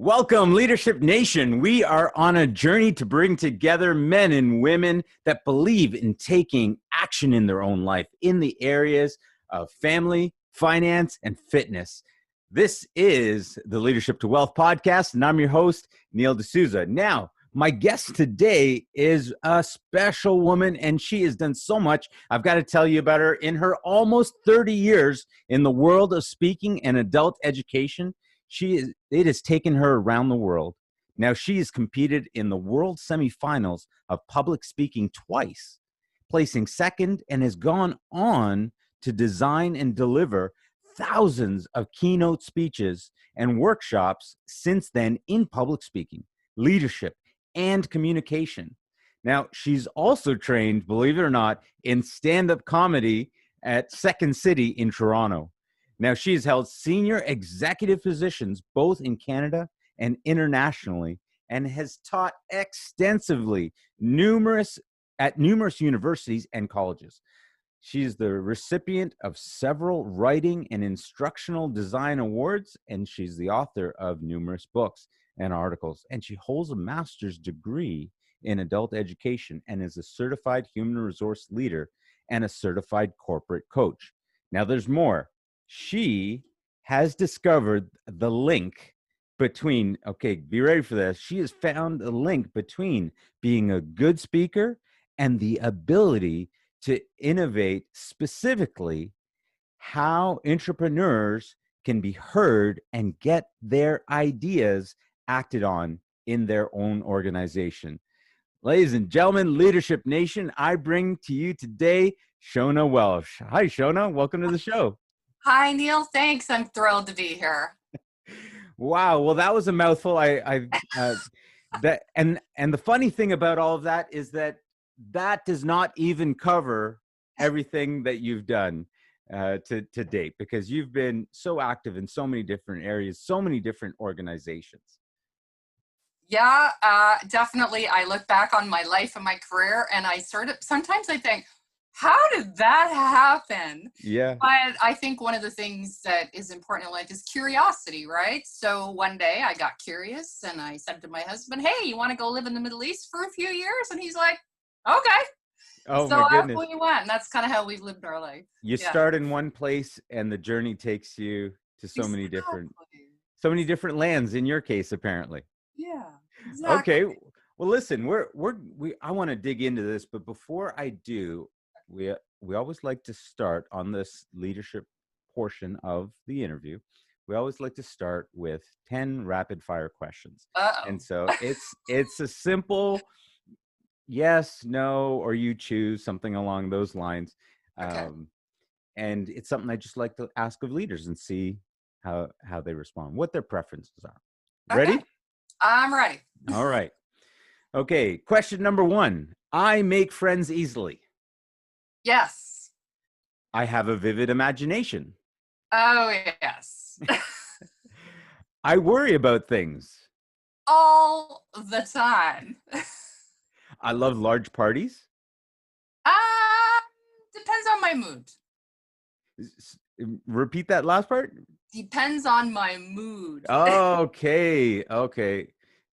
Welcome, Leadership Nation. We are on a journey to bring together men and women that believe in taking action in their own life in the areas of family, finance, and fitness. This is the Leadership to Wealth podcast, and I'm your host, Neil D'Souza. Now, my guest today is a special woman, and she has done so much. I've got to tell you about her. In her almost 30 years in the world of speaking and adult education, it has taken her around the world. Now she has competed in the world semifinals of public speaking twice, placing second, and has gone on to design and deliver thousands of keynote speeches and workshops since then in public speaking, leadership, and communication. Now, she's also trained, believe it or not, in stand-up comedy at Second City in Toronto. Now, she has held senior executive positions both in Canada and internationally, and has taught extensively at numerous universities and colleges. She is the recipient of several writing and instructional design awards, and she's the author of numerous books and articles. And she holds a master's degree in adult education and is a certified human resource leader and a certified corporate coach. Now, there's more. She has discovered the link between, okay, be ready for this. She has found a link between being a good speaker and the ability to innovate, specifically how entrepreneurs can be heard and get their ideas acted on in their own organization. Ladies and gentlemen, Leadership Nation, I bring to you today Shona Welsh. Hi, Shona. Welcome to the show. Hi, Neil. Thanks. I'm thrilled to be here. Wow. Well, that was a mouthful. The funny thing about all of that is that does not even cover everything that you've done to date, because you've been so active in so many different areas, so many different organizations. Yeah, definitely. I look back on my life and my career, and sometimes I think, how did that happen? Yeah. But I think one of the things that is important in life is curiosity, right? So one day I got curious and I said to my husband, hey, you want to go live in the Middle East for a few years? And he's like, okay. Oh, so my goodness. Off we went. And that's kind of how we've lived our life. You start in one place and the journey takes you to so many different lands in your case, apparently. Yeah, exactly. Okay. Well, listen, I want to dig into this, but before I do, we always like to start on this leadership portion of the interview. We always like to start with 10 rapid fire questions. Uh-oh. And so it's a simple yes, no, or you choose, something along those lines. Okay. And it's something I just like to ask of leaders and see how they respond, what their preferences are. Ready? Okay. I'm ready. All right. Okay. Question number 1. I make friends easily. Yes. I have a vivid imagination. Oh, yes. I worry about things. All the time. I love large parties. Depends on my mood. Repeat that last part. Depends on my mood. Okay.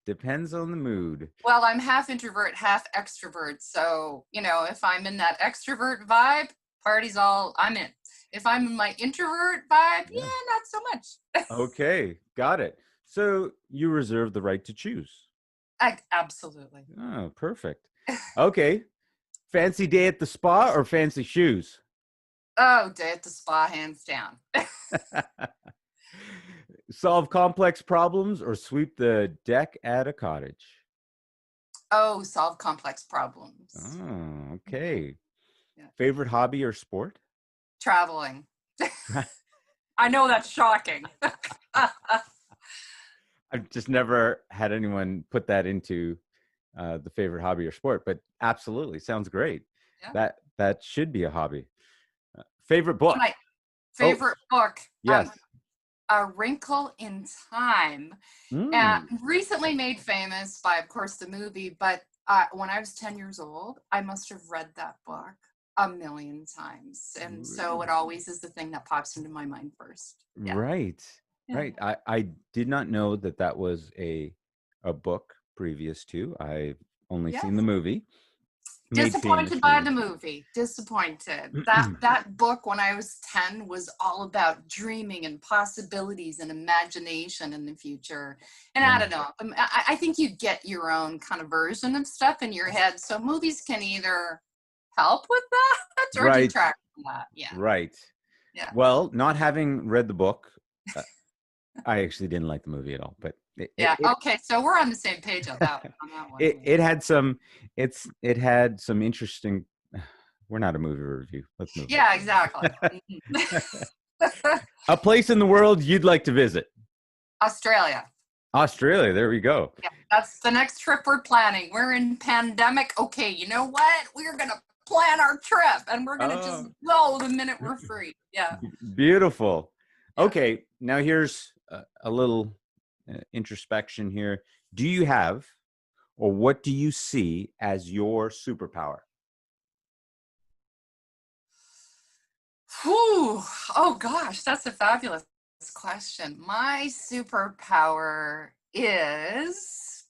Depends on the mood. Well, I'm half introvert, half extrovert. So, if I'm in that extrovert vibe, I'm in. If I'm in my introvert vibe, yeah not so much. Okay, got it. So you reserve the right to choose. Absolutely. Oh, perfect. Okay. Fancy day at the spa or fancy shoes? Oh, day at the spa, hands down. Solve complex problems or sweep the deck at a cottage? Oh, solve complex problems. Oh, okay. Yeah. Favorite hobby or sport? Traveling. I know that's shocking. I've just never had anyone put that into the favorite hobby or sport, but absolutely sounds great. Yeah. That should be a hobby. Favorite book? My favorite book. Yes. A Wrinkle in Time. Recently made famous by, of course, the movie, but when I was 10 years old, I must have read that book a million times. And so it always is the thing that pops into my mind first. Yeah. Right. Yeah. Right. I did not know that that was a book previous to. I've only seen the Yes. movie, made famous Disappointed by movie. the movie. Disappointed. That book when I was 10 was all about dreaming and possibilities and imagination in the future. And I Wow. don't know. I think you get your own kind of version of stuff in your head. So movies can either help with that or Right. detract from that. Yeah. Right. Yeah. Well, not having read the book, uh, I actually didn't like the movie at all, but Yeah. Okay. So we're on the same page on that one. it had some it had some interesting. We're not a movie review. Let's move Yeah, exactly. on. A place in the world you'd like to visit. Australia. Australia. There we go. Yeah, that's the next trip we're planning. We're in pandemic. Okay, you know what? We're gonna plan our trip and we're gonna just Oh, go the minute we're free. Yeah, beautiful. yeah. Okay, now here's a little introspection here. Do you have, or what do you see as your superpower? Whew. Oh gosh, that's a fabulous question. My superpower is,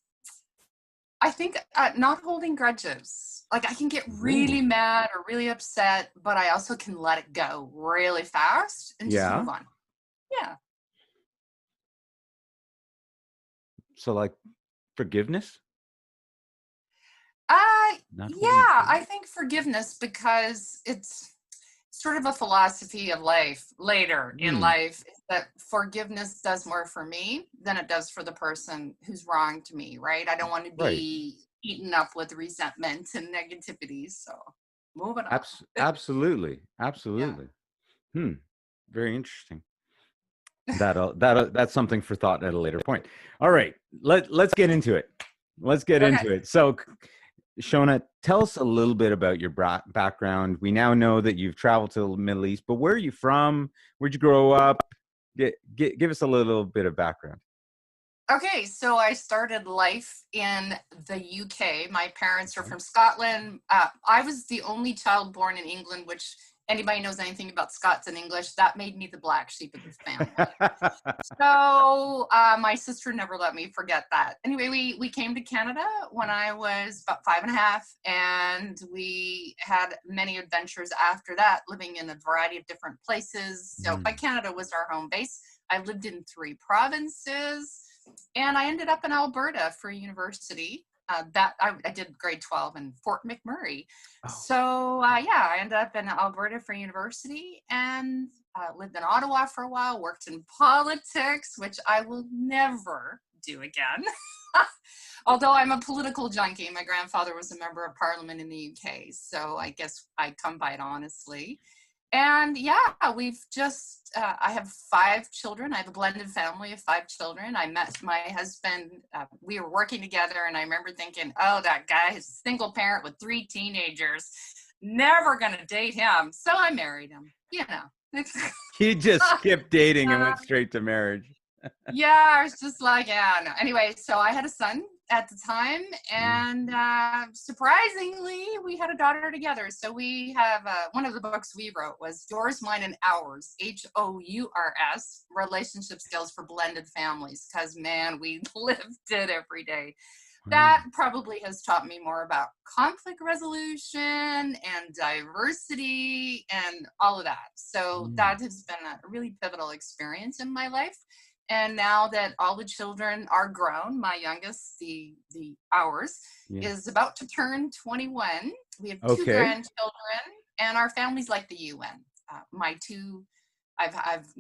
I think, not holding grudges. Like I can get really Ooh. mad or really upset, but I also can let it go really fast and just Yeah. move on. Yeah. So, like, forgiveness, not holding Yeah, grudges. I think forgiveness because it's sort of a philosophy of life later in Hmm. life is that forgiveness does more for me than it does for the person who's wronged me, right? I don't want to Right. be eaten up with resentment and negativity. So moving on. Absolutely. Yeah. Absolutely. Hmm. Very interesting. That's something for thought at a later point. All right. Let's get into it. Let's get Okay. into it. So, Shona, tell us a little bit about your background. We now know that you've traveled to the Middle East, but where are you from? Where'd you grow up? Give us a little bit of background. Okay, so I started life in the UK. My parents are Okay. from Scotland. I was the only child born in England, which anybody knows anything about Scots and English, that made me the black sheep of the family. So my sister never let me forget that. Anyway, we came to Canada when I was about 5.5, and we had many adventures after that, living in a variety of different places. So, but Mm. Canada was our home base. I lived in 3 provinces, and I ended up in Alberta for university. I did grade 12 in Fort McMurray. Oh, So yeah, I ended up in Alberta for university and lived in Ottawa for a while, worked in politics, which I will never do again. Although I'm a political junkie, my grandfather was a member of parliament in the UK, so I guess I come by it honestly. And yeah, we've just, I have 5 children. I have a blended family of 5 children. I met my husband, we were working together, and I remember thinking, oh, that guy is a single parent with 3 teenagers. Never going to date him. So I married him, you know. you just skipped dating and went straight to marriage. Yeah, I was just like, yeah, no. Anyway, so I had a son at the time, Yeah. and surprisingly, we had a daughter together. So we have one of the books we wrote was Yours, Mine, and Ours, HOURS, Relationship Skills for Blended Families. Because, man, we lived it every day. Wow. That probably has taught me more about conflict resolution and diversity and all of that. So Mm. that has been a really pivotal experience in my life. And now that all the children are grown, my youngest, the ours, Yeah. is about to turn 21. We have 2 grandchildren, Okay. and our family's like the UN. My two I've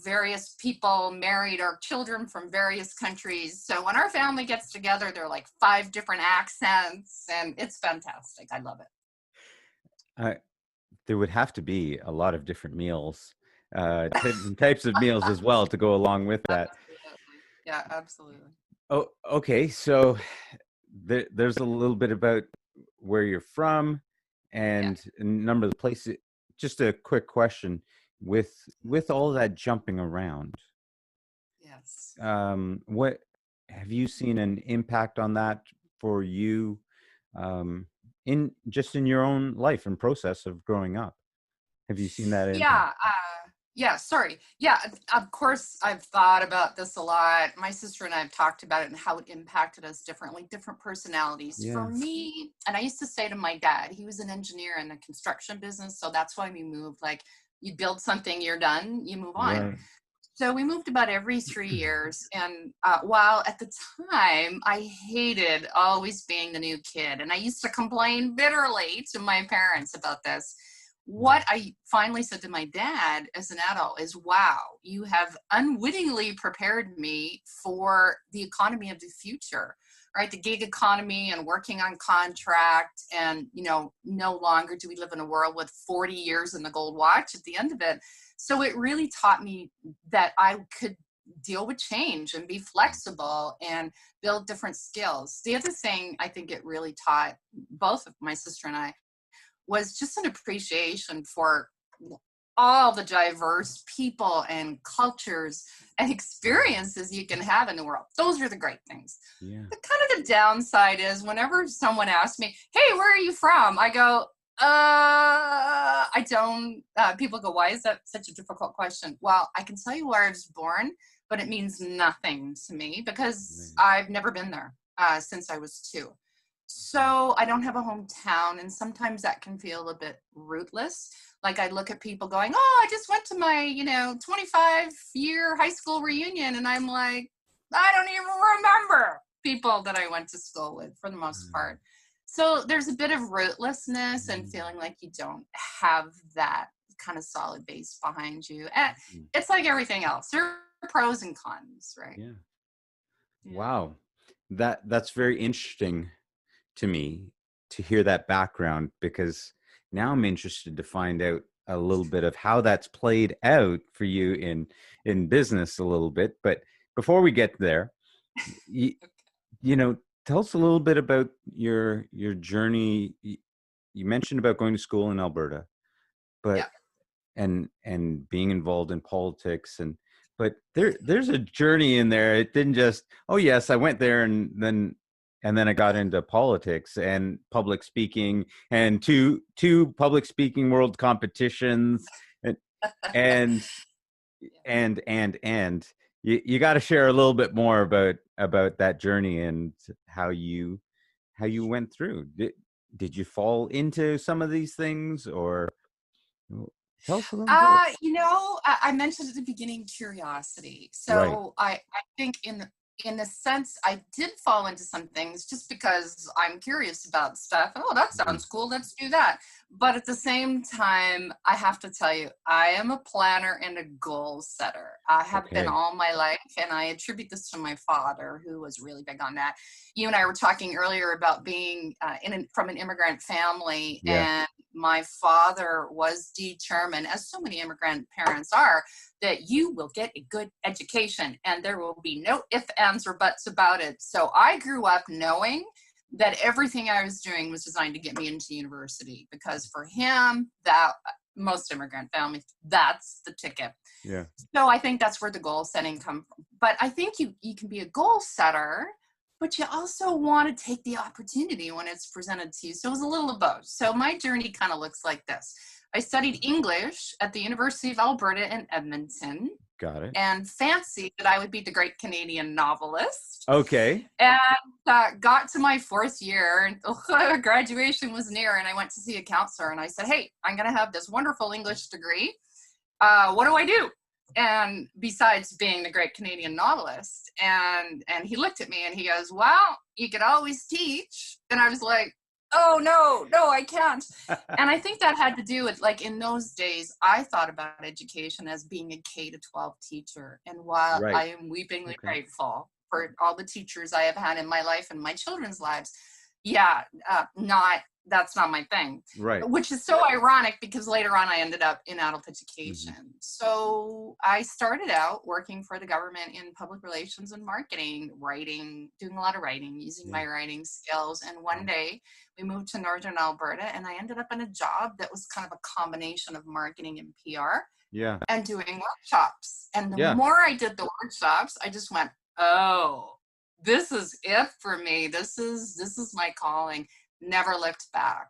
various people married our children from various countries. So when our family gets together, they're like 5 different accents, and it's fantastic. I love it. Uh, there would have to be a lot of different meals, types of meals as well to go along with that. Absolutely. Yeah, absolutely. Oh, okay. So there's a little bit about where you're from Yeah. and a number of the places. Just a quick question: with all that jumping around, Yes. what have you seen an impact on that for you, in just in your own life and process of growing up? Have you seen that impact? Yeah. Yeah, sorry. Yeah, of course, I've thought about this a lot. My sister and I have talked about it and how it impacted us differently, different personalities. For Yeah. me, and I used to say to my dad, he was an engineer in the construction business. So that's why we moved. Like, you build something, you're done, you move on. Right. So we moved about every 3 years. And while at the time I hated always being the new kid, and I used to complain bitterly to my parents about this, what I finally said to my dad as an adult is, wow, you have unwittingly prepared me for the economy of the future, right? The gig economy and working on contract. And, no longer do we live in a world with 40 years and the gold watch at the end of it. So it really taught me that I could deal with change and be flexible and build different skills. The other thing I think it really taught both of my sister and I was just an appreciation for all the diverse people and cultures and experiences you can have in the world. Those are the great things. Yeah. The kind of the downside is whenever someone asks me, hey, where are you from? I go, I don't, people go, why is that such a difficult question? Well, I can tell you where I was born, but it means nothing to me because I've never been there since I was 2. So I don't have a hometown, and sometimes that can feel a bit rootless. Like I look at people going, oh, I just went to my, 25-year high school reunion, and I'm like, I don't even remember people that I went to school with for the most part. So there's a bit of rootlessness and feeling like you don't have that kind of solid base behind you. And it's like everything else. There are pros and cons, right? Yeah. Yeah. Wow. That's very interesting to me to hear that background, because now I'm interested to find out a little bit of how that's played out for you in business a little bit. But before we get there, you, tell us a little bit about your journey. You mentioned about going to school in Alberta, but Yeah. and being involved in politics, but there's a journey in there. It didn't just, oh yes, I went there and then I got into politics and public speaking and two public speaking world competitions, and and and you got to share a little bit more about that journey and how you went through. Did you fall into some of these things, or tell us a little bit? I mentioned at the beginning curiosity. Right. So I think in the sense I did fall into some things just because I'm curious about stuff. Oh, that Yeah. sounds cool. Let's do that. But at the same time, I have to tell you, I am a planner and a goal setter. I have been Okay. all my life, and I attribute this to my father, who was really big on that. You and I were talking earlier about being from an immigrant family, Yeah. and my father was determined, as so many immigrant parents are, that you will get a good education and there will be no ifs, ands, or buts about it. So I grew up knowing that everything I was doing was designed to get me into university, because for him, that most immigrant families, that's the ticket. Yeah. So I think that's where the goal setting comes from. But I think you can be a goal setter, but you also want to take the opportunity when it's presented to you. So it was a little of both. So my journey kind of looks like this. I studied English at the University of Alberta in Edmonton, Got it. and fancied that I would be the great Canadian novelist. Okay. And got to my 4th year, and graduation was near, and I went to see a counselor, and I said, hey, I'm going to have this wonderful English degree. What do I do? And besides being the great Canadian novelist, and he looked at me and he goes, well, you could always teach. And I was like, oh, no, I can't. And I think that had to do with, like, in those days, I thought about education as being a K-12 teacher. And while Right. I am weepingly Okay. grateful for all the teachers I have had in my life and my children's lives, yeah, that's not my thing. Right. Which is so ironic, because later on I ended up in adult education. Mm-hmm. So I started out working for the government in public relations and marketing, writing, doing a lot of writing, using my writing skills. And one day we moved to Northern Alberta, and I ended up in a job that was kind of a combination of marketing and PR Yeah. and doing workshops. And the Yeah. more I did the workshops, I just went, oh, this is it for me. This is my calling. Never looked back.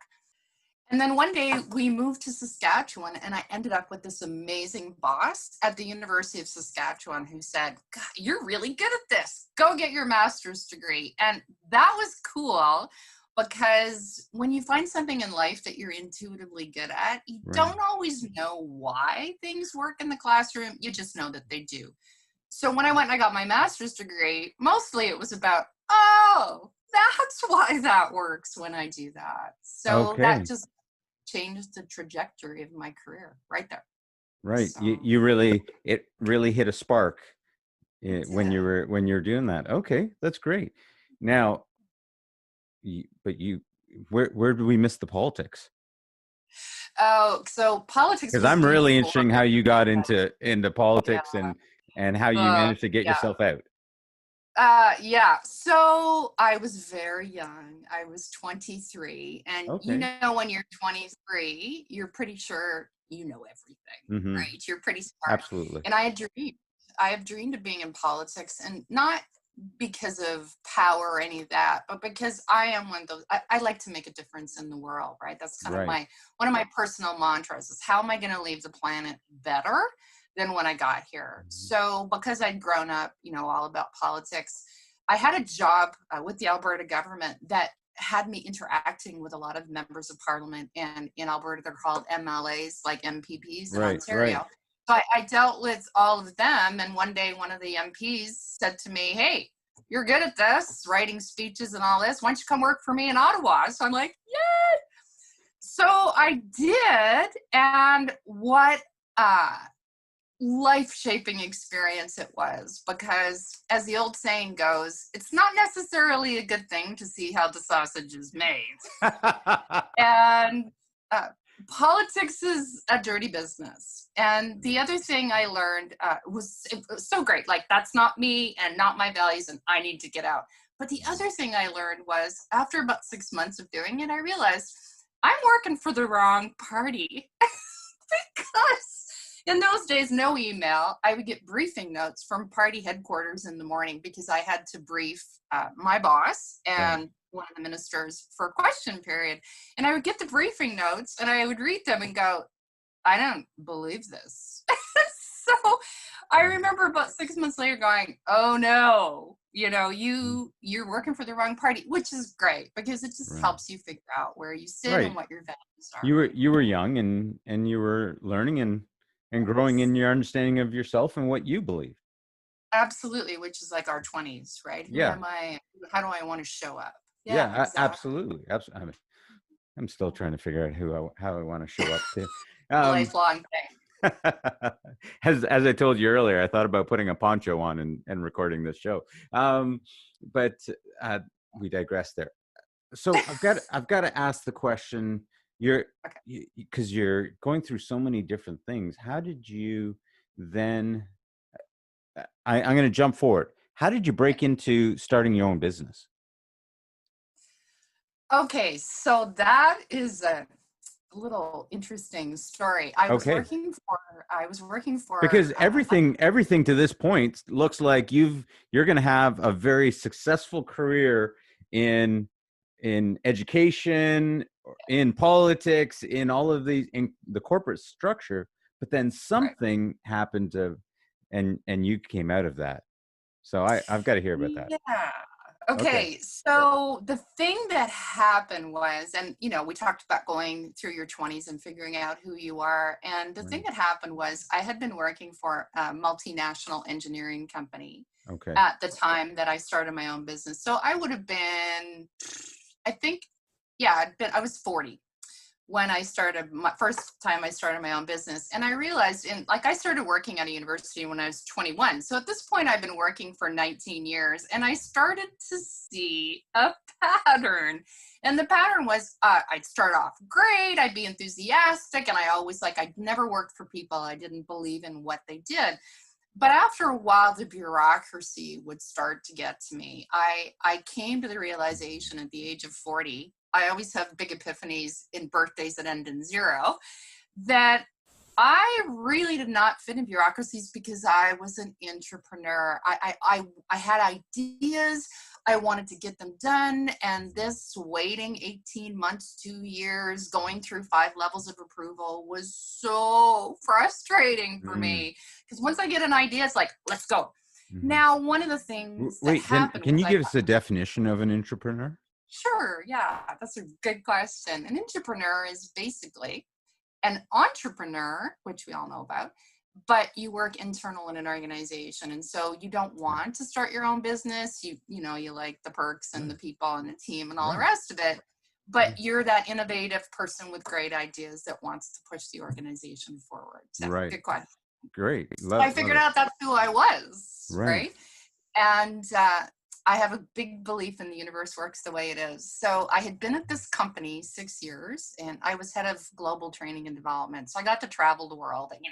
And then one day we moved to Saskatchewan, and I ended up with this amazing boss at the University of Saskatchewan who said, God, you're really good at this. Go get your master's degree. And that was cool because when you find something in life that you're intuitively good at, you Right. don't always know why things work in the classroom. You just know that they do. So when I went and I got my master's degree, mostly it was about, oh, that's why that works when I do that. So that Okay. just changed the trajectory of my career right there. Right. You So you really it really hit a spark it when did. you're doing that. Okay, that's great. Now, but you where do we miss the politics? Oh, so politics Because was I'm even really before. interesting how you got into Yeah. politics and how you managed to get Yeah. yourself out. Yeah. So I was very young. I was 23. And you Okay. know, when you're 23, you're pretty sure you know everything, Mm-hmm. right? You're pretty smart. Absolutely. And I have dreamed of being in politics, and not because of power or any of that, but because I am one of those, I like to make a difference in the world, right? That's kind of Right. one of my personal mantras is how am I going to leave the planet better than when I got here? Mhm. So because I'd grown up, all about politics, I had a job with the Alberta government that had me interacting with a lot of members of parliament, and in Alberta, they're called MLAs, like MPPs in Right. Right. Ontario. So I dealt with all of them. And one day, one of the MPs said to me, hey, you're good at this, writing speeches and all this. Why don't you come work for me in Ottawa? So I'm like, yay. So I did. And what life-shaping experience it was, because as the old saying goes, it's not necessarily a good thing to see how the sausage is made. And uh, politics is a dirty business. And the other thing I learned it was so great. Like, that's not me and not my values, and I need to get out. But the other thing I learned was after about 6 months of doing it, I realized I'm working for the wrong party. Because in those days, no email. I would get briefing notes from party headquarters in the morning because I had to brief my boss Right. and one of the ministers for a question period. And I would get the briefing notes and I would read them and go, I don't believe this. So I remember about 6 months later going, oh no, you're working for the wrong party, which is great because it just Right. helps you figure out where you sit and Right. what your values are. You were young and you were learning and growing in your understanding of yourself and what you believe. Absolutely, which is like our 20s, right? Who Yeah. am I? How do I want to show up? Yeah, Yeah, exactly. absolutely. Absolutely. I'm still trying to figure out how I want to show up to. A Um, lifelong thing. as I told you earlier, I thought about putting a poncho on and recording this show. But uh, we digress there. So I've got to ask the question. You're Okay. Because you're going through so many different things. How did you then? I'm going to jump forward. How did you break into starting your own business? Okay, so that is a little interesting story. Okay. I was working Because for everything to this point looks like you're going to have a very successful career in education, in politics, in all of these, in the corporate structure, but then right. something happened to and you came out of that. So I've got to hear about that. Yeah. Okay. Okay, so the thing that happened was, and we talked about going through your 20s and figuring out who you are. And the thing Right. that happened was I had been working for a multinational engineering company Okay. at the time that I started my own business. So I would have been, I think, yeah, I was 40 when I started my first time I started my own business. And I realized I started working at a university when I was 21. So at this point I've been working for 19 years and I started to see a pattern. And the pattern was I'd start off great. I'd be enthusiastic. And I'd never worked for people I didn't believe in what they did. But after a while, the bureaucracy would start to get to me. I came to the realization at the age of 40, I always have big epiphanies in birthdays that end in zero, that I really did not fit in bureaucracies because I was an entrepreneur. I had ideas. I wanted to get them done. And this waiting 18 months, 2 years, going through 5 levels of approval was so frustrating for Mm, me. Because once I get an idea, it's like, let's go. mhm. Now, one of the things that Wait, can happened can was you I give us a definition of an entrepreneur? sure, yeah, that's a good question. An entrepreneur is basically an entrepreneur, which we all know about, but you work internal in an organization. And so you don't Yeah. want to start your own business. You like the perks and the Right. people and the team and all the Right. rest of it. But Right. you're that innovative person with great ideas that wants to push the organization forward. So Right. good question. Great. So I Love figured it. out that's who I was, Right. right? And I have a big belief in the universe works the way it is. So I had been at this company 6 years, and I was head of global training and development. So I got to travel the world, and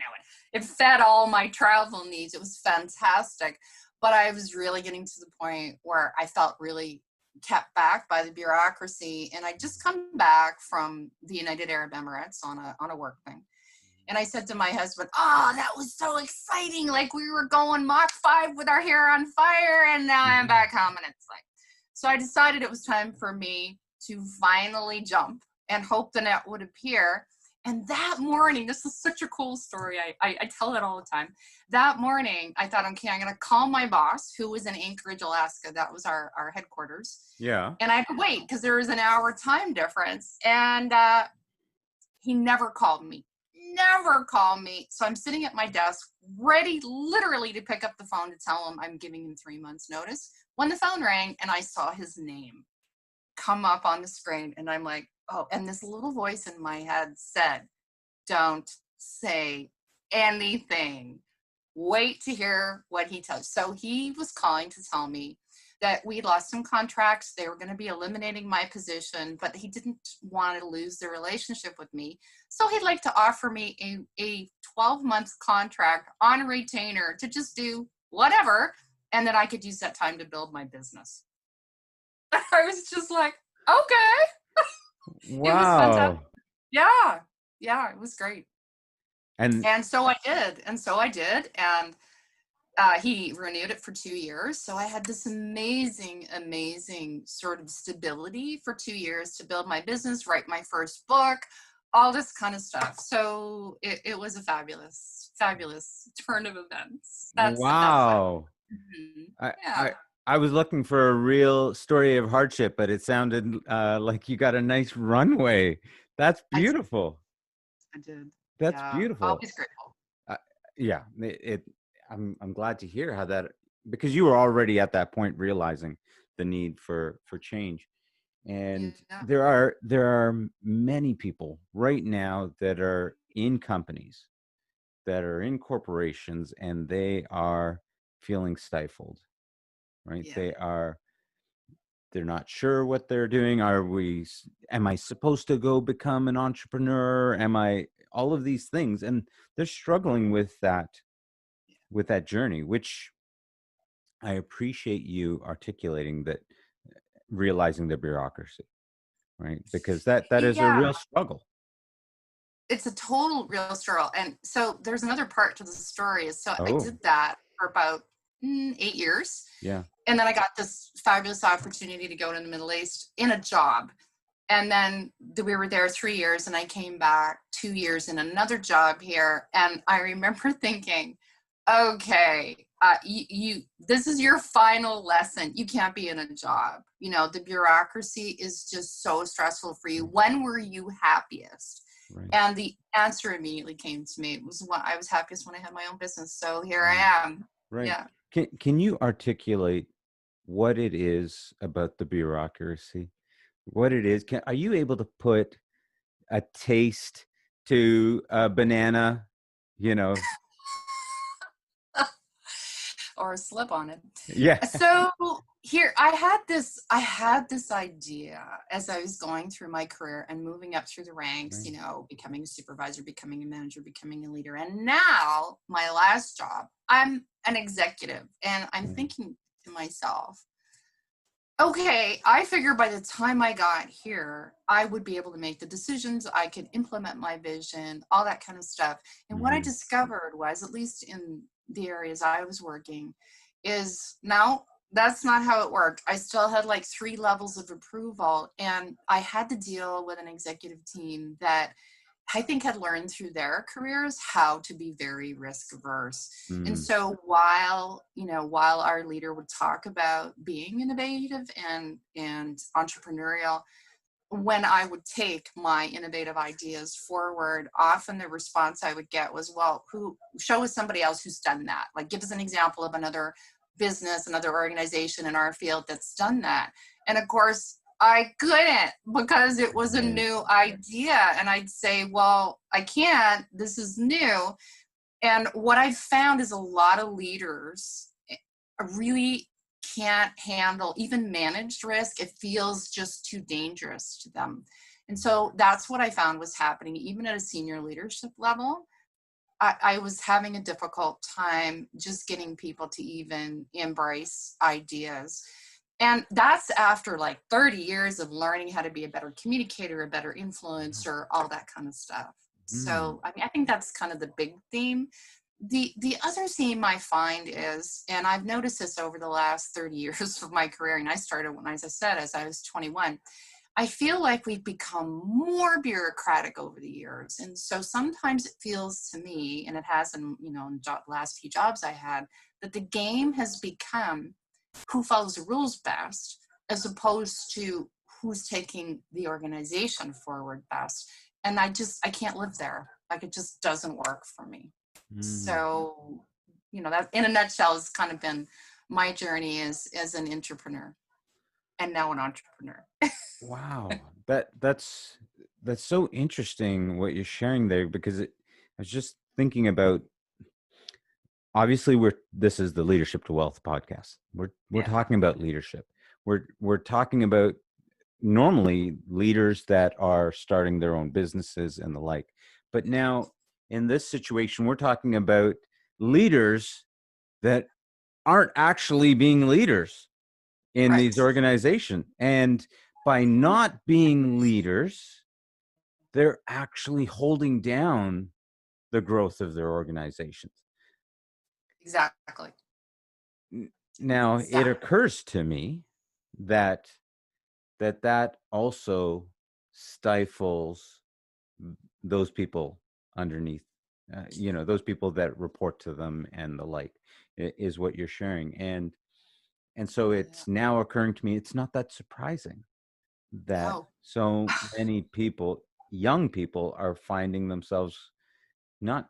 it fed all my travel needs. It was fantastic, but I was really getting to the point where I felt really kept back by the bureaucracy. And I just come back from the United Arab Emirates on a work thing. And I said to my husband, "Oh, that was so exciting. Like we were going Mach 5 with our hair on fire, and now I'm Mhm. back home." And it's like, so I decided it was time for me to finally jump and hope the net would appear. And that morning, this is such a cool story. I tell it all the time. That morning, I thought, okay, I'm going to call my boss, who was in Anchorage, Alaska. That was our headquarters. Yeah. And I had to wait because there was an hour time difference. And he never called me. Never called me. So I'm sitting at my desk, ready literally to pick up the phone to tell him I'm giving him 3 months notice, when the phone rang and I saw his name come up on the screen. And I'm like, oh, and this little voice in my head said, don't say anything. Wait to hear what he tells. So he was calling to tell me that we lost some contracts. They were going to be eliminating my position, but he didn't want to lose the relationship with me. So he'd like to offer me a 12-month contract on retainer to just do whatever, and that I could use that time to build my business. I was just like, okay. It was fantastic. Wow. Yeah. Yeah, it was great. And And so I did. And so I did. And he renewed it for 2 years. So I had this amazing, amazing sort of stability for 2 years to build my business, write my first book, all this kind of stuff. So it was a fabulous, fabulous turn of events. That's the best way. wow. I, Yeah, I I was looking for a real story of hardship, but it sounded like you got a nice runway. That's I did. beautiful. I did. That's Yeah, beautiful. always grateful. Uh, yeah, I'm glad to hear how that, because you were already at that point realizing the need for change. And Yeah, there are many people right now that are in companies, that are in corporations, and they are feeling stifled, right? yeah. They're not sure what they're doing. Am I supposed to go become an entrepreneur? Am I, all of these things? And they're struggling with that journey, which I appreciate you articulating, that realizing the bureaucracy, right? Because that is a Yeah, real struggle. it's a total real struggle. And so there's another part to the story. Is so I Oh, did that for about 8 years. yeah. And then I got this fabulous opportunity to go to the Middle East in a job. And then we were there 3 years, and I came back 2 years in another job here. And I remember thinking, okay, this is your final lesson. You can't be in a job. The bureaucracy is just so stressful for you. Right. When were you happiest? Right. And the answer immediately came to me. It was when I was happiest when I had my own business. So here I Right. am. Right. Yeah. Can you articulate what it is about the bureaucracy? What it is? Are you able to put a taste to a banana? You know, Or a slip on it. yeah. So here I had this idea as I was going through my career and moving up through the ranks, Right. becoming a supervisor, becoming a manager, becoming a leader. And now my last job, I'm an executive, and I'm Right. thinking to myself, Okay, I figured by the time I got here, I would be able to make the decisions, I could implement my vision, all that kind of stuff. And what I Hmm. discovered was, at least in the areas I was working, is now that's not how it worked. I still had like 3 levels of approval, and I had to deal with an executive team that I think had learned through their careers how to be very risk averse. And Mm. so while our leader would talk about being innovative and entrepreneurial, when I would take my innovative ideas forward, often the response I would get was, well, who show us somebody else who's done that. Like, give us an example of another business, another organization in our field that's done that. And of course, I couldn't, because it was a Right. new idea. And I'd say, well, I can't, this is new. And what I've found is a lot of leaders really can't handle even managed risk. It feels just too dangerous to them. And so that's what I found was happening, even at a senior leadership level. I was having a difficult time just getting people to even embrace ideas. And that's after like 30 years of learning how to be a better communicator, a better influencer, all that kind of stuff. Mm. So, I mean, I think that's kind of the big theme. The other theme I find is, and I've noticed this over the last 30 years of my career, and I started when, as I said, as I was 21, I feel like we've become more bureaucratic over the years. And so sometimes it feels to me, and it has in the last few jobs I had, that the game has become who follows the rules best, as opposed to who's taking the organization forward best. And I can't live there. Like, it just doesn't work for me. Mm. So, that in a nutshell has kind of been my journey as an entrepreneur, and now an entrepreneur. Wow, that's so interesting what you're sharing there, because I was just thinking about, obviously this is the Leadership to Wealth podcast. We're Yeah. talking about leadership. We're talking about normally leaders that are starting their own businesses and the like. But now in this situation, we're talking about leaders that aren't actually being leaders in these Right. organizations. And by not being leaders, they're actually holding down the growth of their organizations. Exactly. Now, it Exactly. occurs to me that that also stifles those people underneath, those people that report to them and the like, is what you're sharing. And so Yeah. it's now occurring to me, it's not that surprising that No. so many people, young people, are finding themselves not,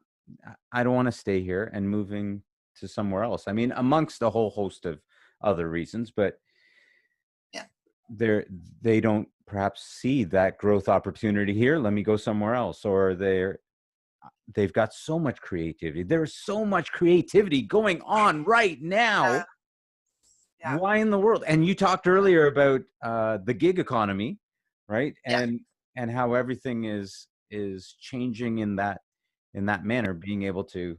I don't want to stay here, and moving to somewhere else. I mean, amongst a whole host of other reasons, but Yeah. they're they don't perhaps see that growth opportunity here. Let me go somewhere else. Or they've got so much creativity. There's so much creativity going on right Yeah. now. Yeah. Why in the world? And you talked earlier about the gig economy, right? Yeah. And how everything is changing in that manner, being able to,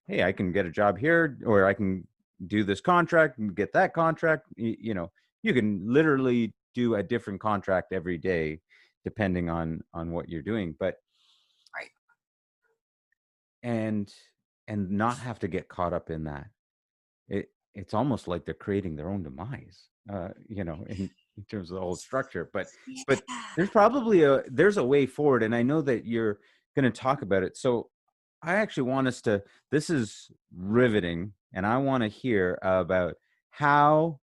hey, I can get a job here, or I can do this contract and get that contract. You can literally do a different contract every day depending on what you're doing. But Right. and not have to get caught up in that. It's almost like they're creating their own demise, in terms of the whole structure. But Yeah. there's a way forward, and I know that you're going to talk about it. So I actually want us to. This is riveting, and I want to hear about how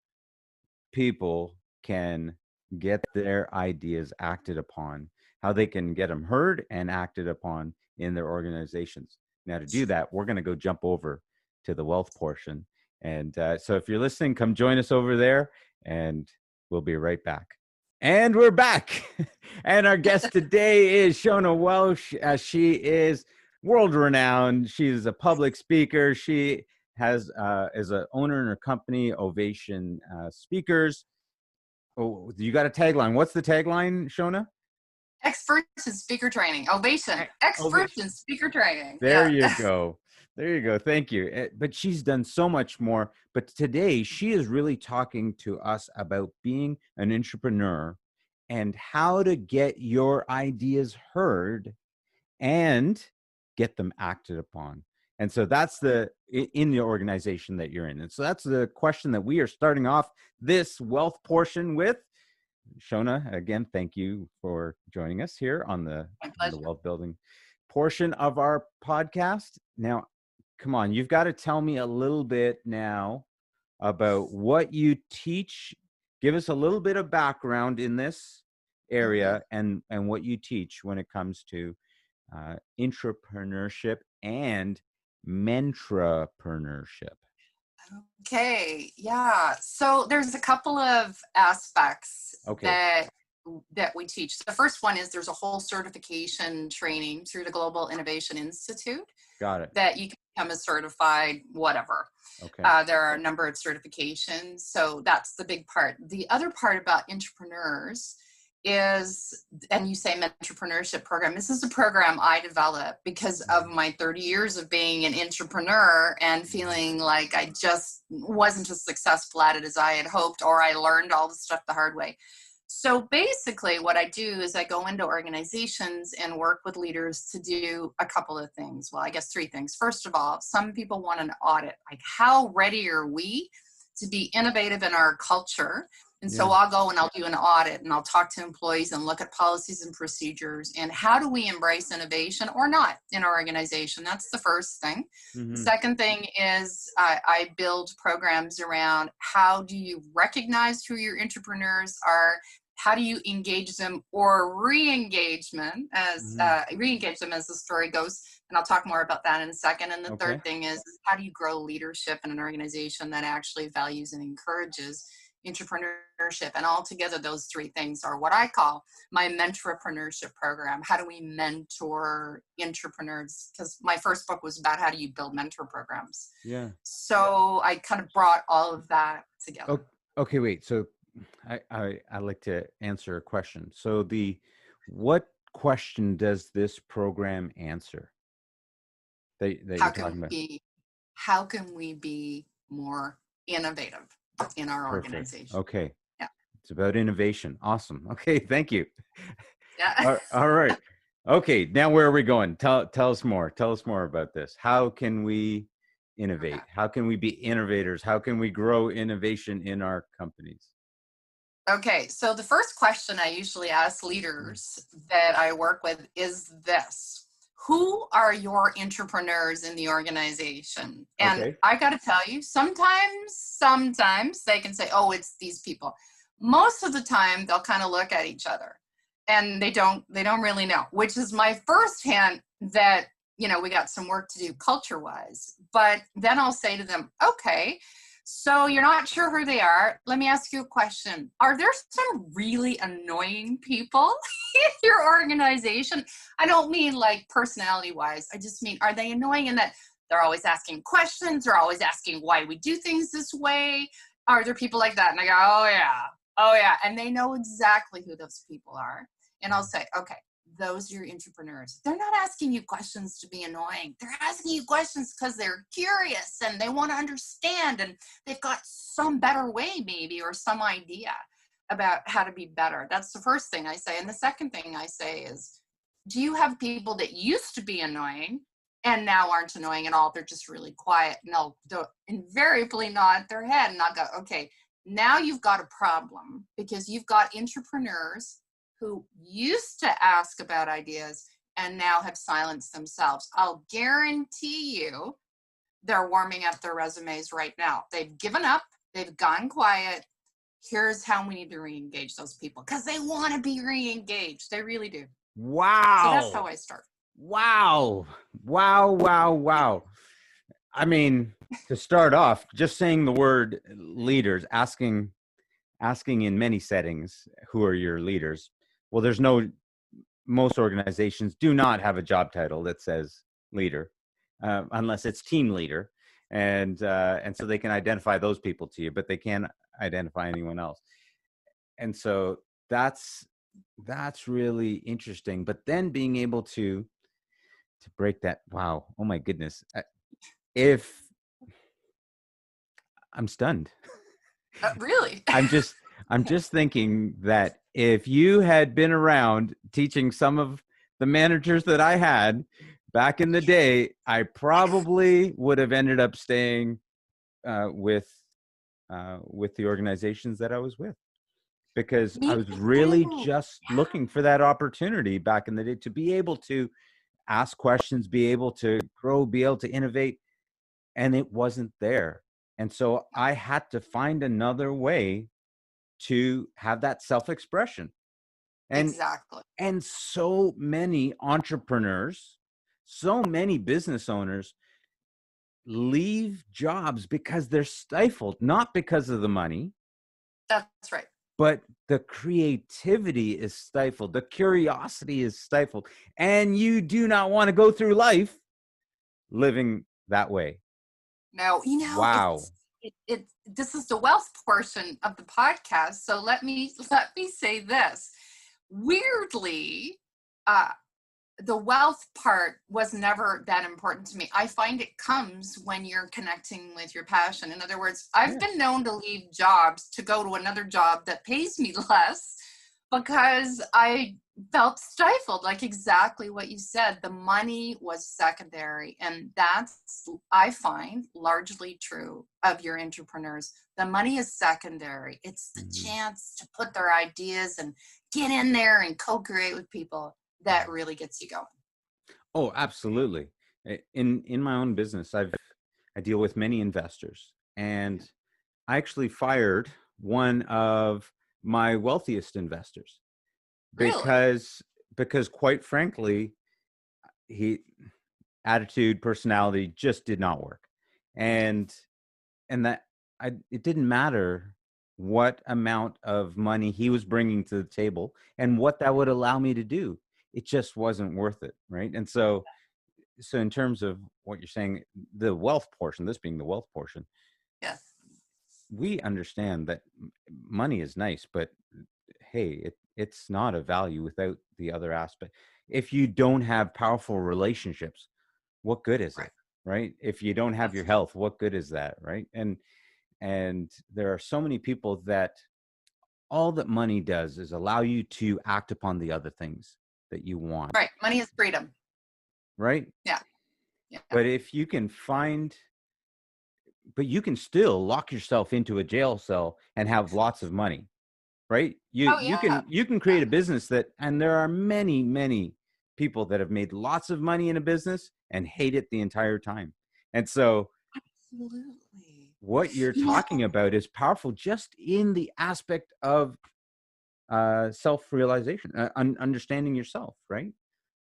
people can get their ideas acted upon, how they can get them heard and acted upon in their organizations. Now, to do that, we're going to go jump over to the wealth portion. And so if you're listening, come join us over there, and we'll be right back. And we're back. And our guest today is Shona Welsh. She is world renowned. She's a public speaker. She is an owner in her company, Ovation Speakers. Oh, you got a tagline. What's the tagline, Shona? Experts in speaker training. Ovation. Experts Ovation. in speaker training. There Yeah. you go. There you go. Thank you. But she's done so much more. But today she is really talking to us about being an entrepreneur and how to get your ideas heard and get them acted upon. And so that's in the organization that you're in. And so that's the question that we are starting off this wealth portion with. Shona, again, thank you for joining us here on the My pleasure. wealth building portion of our podcast. Now, come on, you've got to tell me a little bit now about what you teach. Give us a little bit of background in this area and what you teach when it comes to entrepreneurship and mentrapreneurship. Okay, yeah. So there's a couple of aspects Okay, that we teach. The first one is there's a whole certification training through the Global Innovation Institute got it. that you can become a certified whatever. Okay. There are a number of certifications, so that's the big part. The other part about entrepreneurs is, and you say mentorship program, this is a program I developed because of my 30 years of being an entrepreneur and feeling like I just wasn't as successful at it as I had hoped, or I learned all the stuff the hard way. So basically what I do is I go into organizations and work with leaders to do a couple of things. Well, I guess three things. First of all, some people want an audit. Like, how ready are we to be innovative in our culture? And so I'll go and I'll do an audit and I'll talk to employees and look at policies and procedures and how do we embrace innovation or not in our organization. That's the first thing. The second thing is I build programs around how do you recognize who your entrepreneurs are, how do you engage them or re-engage them as the story goes. And I'll talk more about that in a second. And the third thing is how do you grow leadership in an organization that actually values and encourages entrepreneurship? And altogether, those three things are what I call my mentorpreneurship program. How do we mentor entrepreneurs? Because my first book was about how do you build mentor programs. Yeah. So I kind of brought all of that together. Okay, wait. So I like to answer a question. So what question does this program answer that you're talking about? How can we be more innovative in our Perfect. organization? Okay. Yeah. It's about innovation. Awesome. Okay. Thank you. Yeah. All right. Okay. Now where are we going? Tell us more. Tell us more about this. How can we innovate? Okay. How can we be innovators? How can we grow innovation in our companies? Okay, so the first question I usually ask leaders that I work with is this: who are your entrepreneurs in the organization? And I got to tell you, sometimes they can say, oh, it's these people. Most of the time they'll kind of look at each other and they don't really know, which is my first hint that, we got some work to do culture wise. But then I'll say to them, okay, so you're not sure who they are. Let me ask you a question. Are there some really annoying people in your organization? I don't mean like personality wise. I just mean, are they annoying in that they're always asking questions? They're always asking why we do things this way. Are there people like that? And I go, oh yeah. And they know exactly who those people are. And I'll say, okay, those are your entrepreneurs. They're not asking you questions to be annoying. They're asking you questions because they're curious and they want to understand and they've got some better way maybe or some idea about how to be better. That's the first thing I say. And the second thing I say is, do you have people that used to be annoying and now aren't annoying at all? They're just really quiet. And they'll invariably nod their head and I'll go, okay, now you've got a problem because you've got entrepreneurs who used to ask about ideas and now have silenced themselves. I'll guarantee you they're warming up their resumes right now. They've given up. They've gone quiet. Here's how we need to re-engage those people because they want to be re-engaged. They really do. Wow. So that's how I start. Wow. I mean, to start off, just saying the word leaders, asking in many settings, who are your leaders? Well, most organizations do not have a job title that says leader, unless it's team leader. And so they can identify those people to you, but they can't identify anyone else. And so that's really interesting. But then being able to break that, wow, oh my goodness. if I'm stunned. Really? I'm just I'm just thinking that if you had been around teaching some of the managers that I had back in the day, I probably would have ended up staying uh, with with the organizations that I was with, because I Me was really too. just looking for that opportunity back in the day to be able to ask questions, be able to grow, be able to innovate, and it wasn't there. And so I had to find another way to have that self-expression. And Exactly. and so many entrepreneurs, so many business owners leave jobs because they're stifled, not because of the money, That's right. but the creativity is stifled, the curiosity is stifled, and you do not want to go through life living that way. No, Wow. this is the wealth portion of the podcast. So let me say this. Weirdly, uh, the wealth part was never that important to me. I find it comes when you're connecting with your passion. In other words, I've Yeah. been known to leave jobs to go to another job that pays me less because I felt stifled, like exactly what you said. The money was secondary. And that's, I find, largely true of your entrepreneurs. The money is secondary, it's the Mhm. chance to put their ideas and get in there and co create with people that really gets you going. Oh, absolutely. In my own business, I deal with many investors, and I actually fired one of my wealthiest investors Really? because quite frankly, he attitude, personality just did not work. And that it didn't matter what amount of money he was bringing to the table and what that would allow me to do. It just wasn't worth it, right? And so in terms of what you're saying, the wealth portion, this being the wealth portion, Yes. we understand that money is nice, but hey, it's not a value without the other aspect. If you don't have powerful relationships, what good is Right. it, right? If you don't have That's your health, what good is that, right? And there are so many people that all that money does is allow you to act upon the other things that you want, right. Money is freedom. right? Yeah. Yeah. But if you can find but you can still lock yourself into a jail cell and have lots of money, right? Oh, yeah. You can create a business that, and there are many people that have made lots of money in a business and hate it the entire time. And so Absolutely. what you're You know, talking about is powerful just in the aspect of self-realization, understanding yourself, right?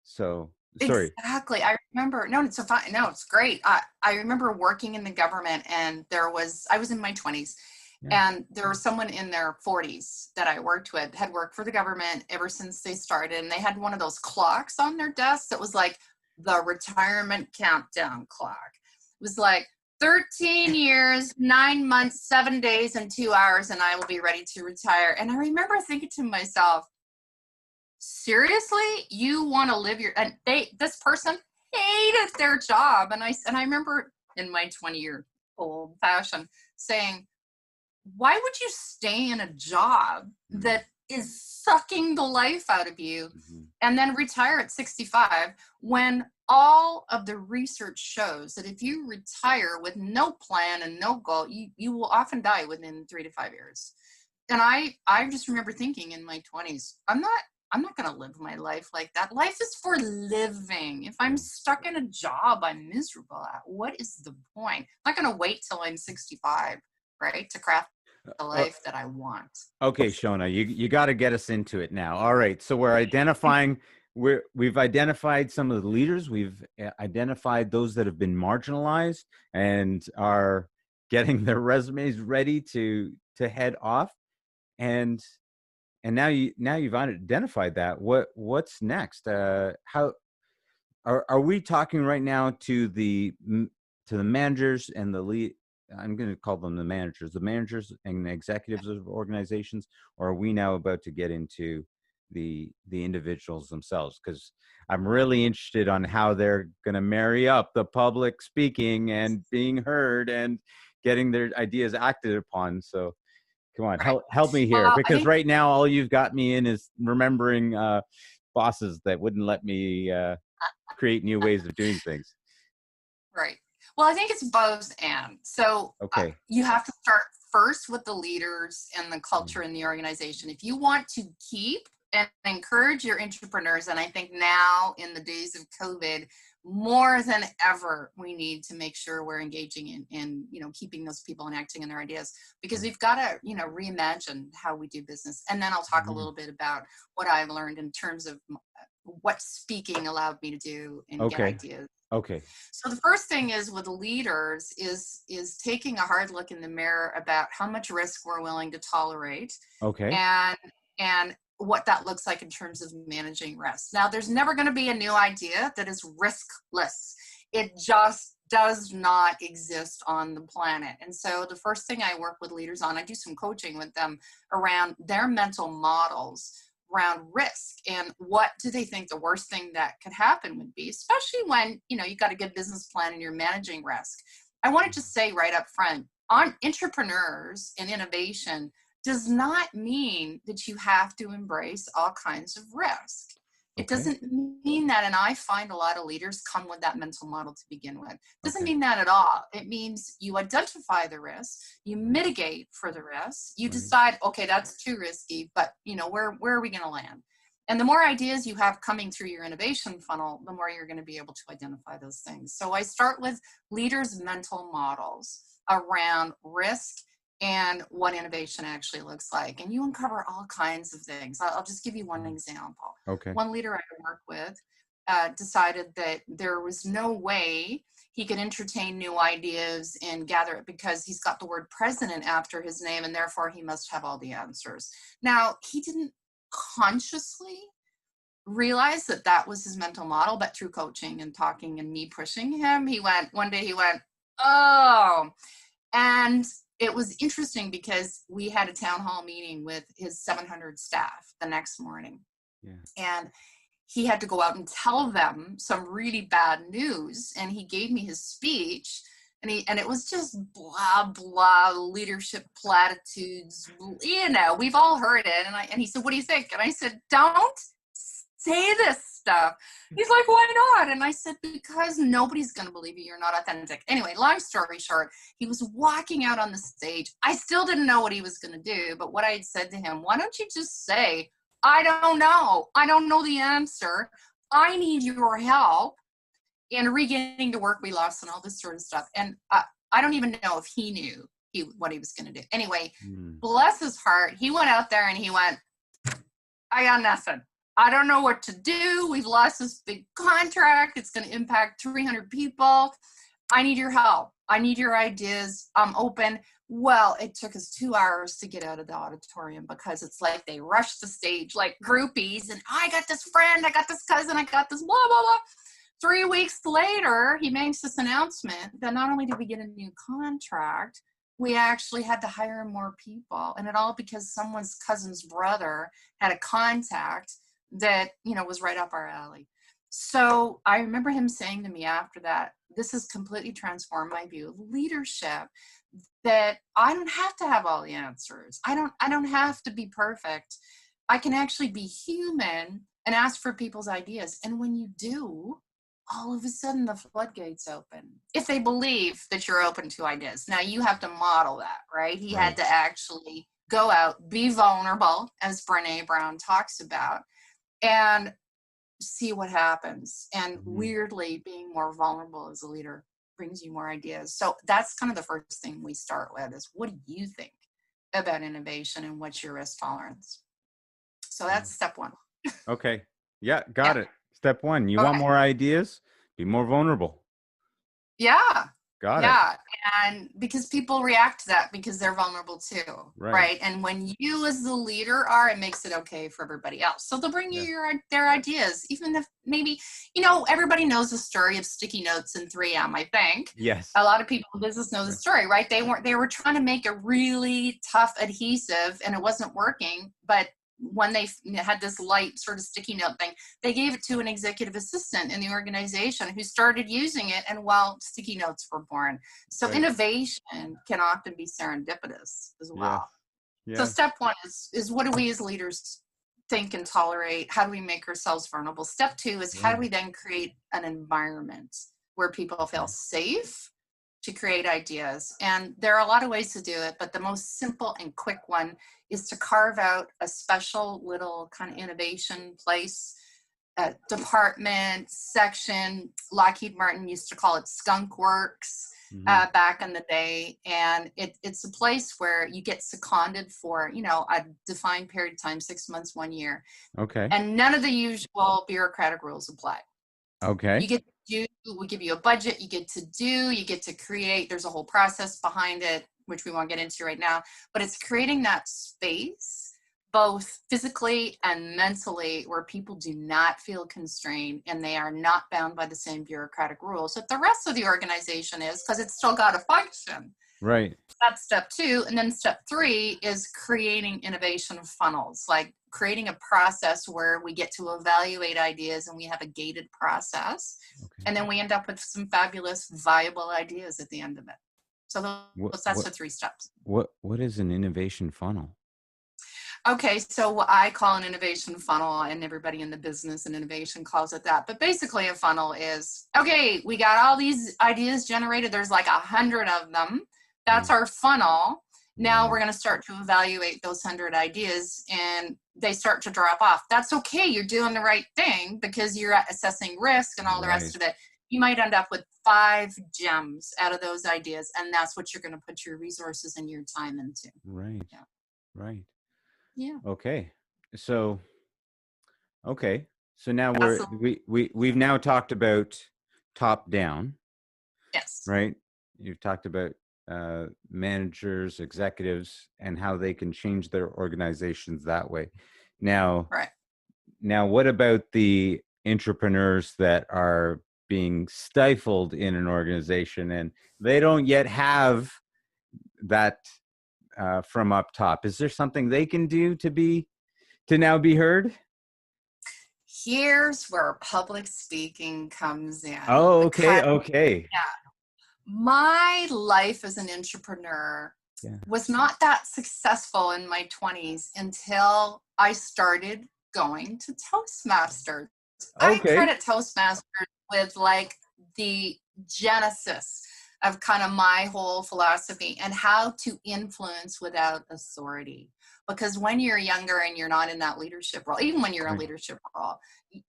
So sorry. exactly. I remember, no, it's so fine. No, it's great. I remember working in the government, and I was in my 20s, Yeah. and there was someone in their 40s that I worked with, had worked for the government ever since they started. And they had one of those clocks on their desk that was like the retirement countdown clock. It was like 13 years, 9 months, 7 days, and 2 hours, and I will be ready to retire. And I remember thinking to myself, seriously, you want to live your, and this person hated their job. And I remember in my 20-year old fashion saying, why would you stay in a job Mm-hmm. that is sucking the life out of you Mm-hmm. and then retire at 65, when all of the research shows that if you retire with no plan and no goal, you will often die within 3 to 5 years. And I just remember thinking in my 20s, I'm not going to live my life like that. Life is for living. If I'm Yeah. stuck in a job I'm miserable at, what is the point? I'm not going to wait till I'm 65, right, to craft the Uh, life that I want. okay, Shona, you got to get us into it now. All right, so we're identifying. We've identified some of the leaders. We've identified those that have been marginalized and are getting their resumes ready to head off. And now you've identified that. What's next? How are we talking right now to the managers and the lead? I'm going to call them the managers and the executives of organizations, or are we now about to get into the individuals themselves, because I'm really interested on how they're going to marry up the public speaking and being heard and getting their ideas acted upon. So come on, Right. help me here, Well, I because think, right now all you've got me in is remembering bosses that wouldn't let me create new ways of doing things. right. Well, I think it's both and. So Okay. you have to start first with the leaders and the Mm. culture in the organization. If you want to keep and encourage your entrepreneurs, and I think now in the days of COVID, more than ever, we need to make sure we're engaging in keeping those people and acting in their ideas, because we've got to, reimagine how we do business. And then I'll talk a little bit about what I learned in terms of what speaking allowed me to do and get Okay. ideas. Okay. So the first thing is with leaders is taking a hard look in the mirror about how much risk we're willing to tolerate, Okay. and what that looks like in terms of managing risk. Now, there's never going to be a new idea that is riskless. It just does not exist on the planet. And so the first thing I work with leaders on, I do some coaching with them around their mental models around risk and what do they think the worst thing that could happen would be, especially when you've got a good business plan and you're managing risk. I want to just say right up front, on entrepreneurs and innovation does not mean that you have to embrace all kinds of risk. It Okay. doesn't mean that, and I find a lot of leaders come with that mental model to begin with. It doesn't Okay. mean that at all. It means you identify the risk, you mitigate for the risk, you Right. decide, okay, that's too risky, but where are we going to land? And the more ideas you have coming through your innovation funnel, the more you're going to be able to identify those things. So I start with leaders' mental models around risk and what innovation actually looks like. And you uncover all kinds of things. I'll just give you one example. Okay. One leader I work with decided that there was no way he could entertain new ideas and gather it because he's got the word president after his name and therefore he must have all the answers. Now, he didn't consciously realize that that was his mental model, but through coaching and talking and me pushing him, one day he went, oh, and it was interesting because we had a town hall meeting with his 700 staff the next morning. Yeah. And he had to go out and tell them some really bad news. And he gave me his speech and it was just blah, blah, leadership platitudes. We've all heard it. And he said, what do you think? And I said, don't say this stuff. He's like, why not? And I said, because nobody's going to believe you. You're not authentic. Anyway, long story short, he was walking out on the stage. I still didn't know what he was going to do. But what I had said to him, why don't you just say, I don't know. I don't know the answer. I need your help in regaining the work we lost and all this sort of stuff. And I don't even know if he knew what he was going to do. Anyway, bless his heart. He went out there and he went, I got nothing. I don't know what to do. We've lost this big contract. It's going to impact 300 people. I need your help. I need your ideas. I'm open. Well, it took us 2 hours to get out of the auditorium because it's like they rushed the stage like groupies. And I got this friend, I got this cousin, I got this blah, blah, blah. 3 weeks later, he makes this announcement that not only did we get a new contract, we actually had to hire more people. And it all because someone's cousin's brother had a contact that, was right up our alley. So I remember him saying to me after that, this has completely transformed my view of leadership, that I don't have to have all the answers. I don't have to be perfect. I can actually be human and ask for people's ideas. And when you do, all of a sudden the floodgates open. If they believe that you're open to ideas. Now you have to model that, right? He had to actually go out, be vulnerable, as Brené Brown talks about, and see what happens. And weirdly, being more vulnerable as a leader brings you more ideas. So that's kind of the first thing we start with is, what do you think about innovation and what's your risk tolerance? So that's step one. Okay. Yeah, got it. Step one, you Okay. want more ideas? Be more vulnerable. Yeah. Got it. Yeah. And because people react to that because they're vulnerable too. Right. And when you as the leader are, it makes it okay for everybody else. So they'll bring you their ideas, even if maybe, everybody knows the story of sticky notes and 3M, I think. Yes. A lot of people in business know the story, right? They were trying to make a really tough adhesive and it wasn't working, but when they had this light sort of sticky note thing, they gave it to an executive assistant in the organization who started using it, and sticky notes were born. So innovation can often be serendipitous as Yes. well. So Yes. step one is what do we as leaders think and tolerate? How do we make ourselves vulnerable? Step two is how do we then create an environment where people feel safe to create ideas? And there are a lot of ways to do it, but the most simple and quick one is to carve out a special little kind of innovation place, department, section. Lockheed Martin used to call it Skunk Works back in the day. And it's a place where you get seconded for, a defined period of time, 6 months, 1 year. Okay. And none of the usual bureaucratic rules apply. Okay. You get to do, we give you a budget, you get to create, there's a whole process behind it, which we won't get into right now, but it's creating that space, both physically and mentally, where people do not feel constrained and they are not bound by the same bureaucratic rules that the rest of the organization is, because it's still got to function. Right. That's step two. And then step three is creating innovation funnels, like creating a process where we get to evaluate ideas and we have a gated process. Okay. And then we end up with some fabulous, viable ideas at the end of it. So that's the 3 steps. What is an innovation funnel? Okay, so what I call an innovation funnel, and everybody in the business and innovation calls it that. But basically a funnel is, okay, we got all these ideas generated. There's like 100 of them. That's our funnel. Now we're going to start to evaluate those 100 ideas, and they start to drop off. That's okay. You're doing the right thing because you're assessing risk and all the rest of it. You might end up with 5 gems out of those ideas, and that's what you're going to put your resources and your time into. Right. Yeah. Right. Yeah. Okay. So now we've now talked about top down. Yes. Right. You've talked about managers, executives, and how they can change their organizations that way. Now, what about the entrepreneurs that are being stifled in an organization and they don't yet have that from up top? Is there something they can do to now be heard? Here's where public speaking comes in. Oh, okay. Okay. Yeah. My life as an entrepreneur was not that successful in my 20s until I started going to Toastmasters. I credit Toastmasters with like the genesis of kind of my whole philosophy and how to influence without authority. Because when you're younger and you're not in that leadership role, even when you're in a leadership role,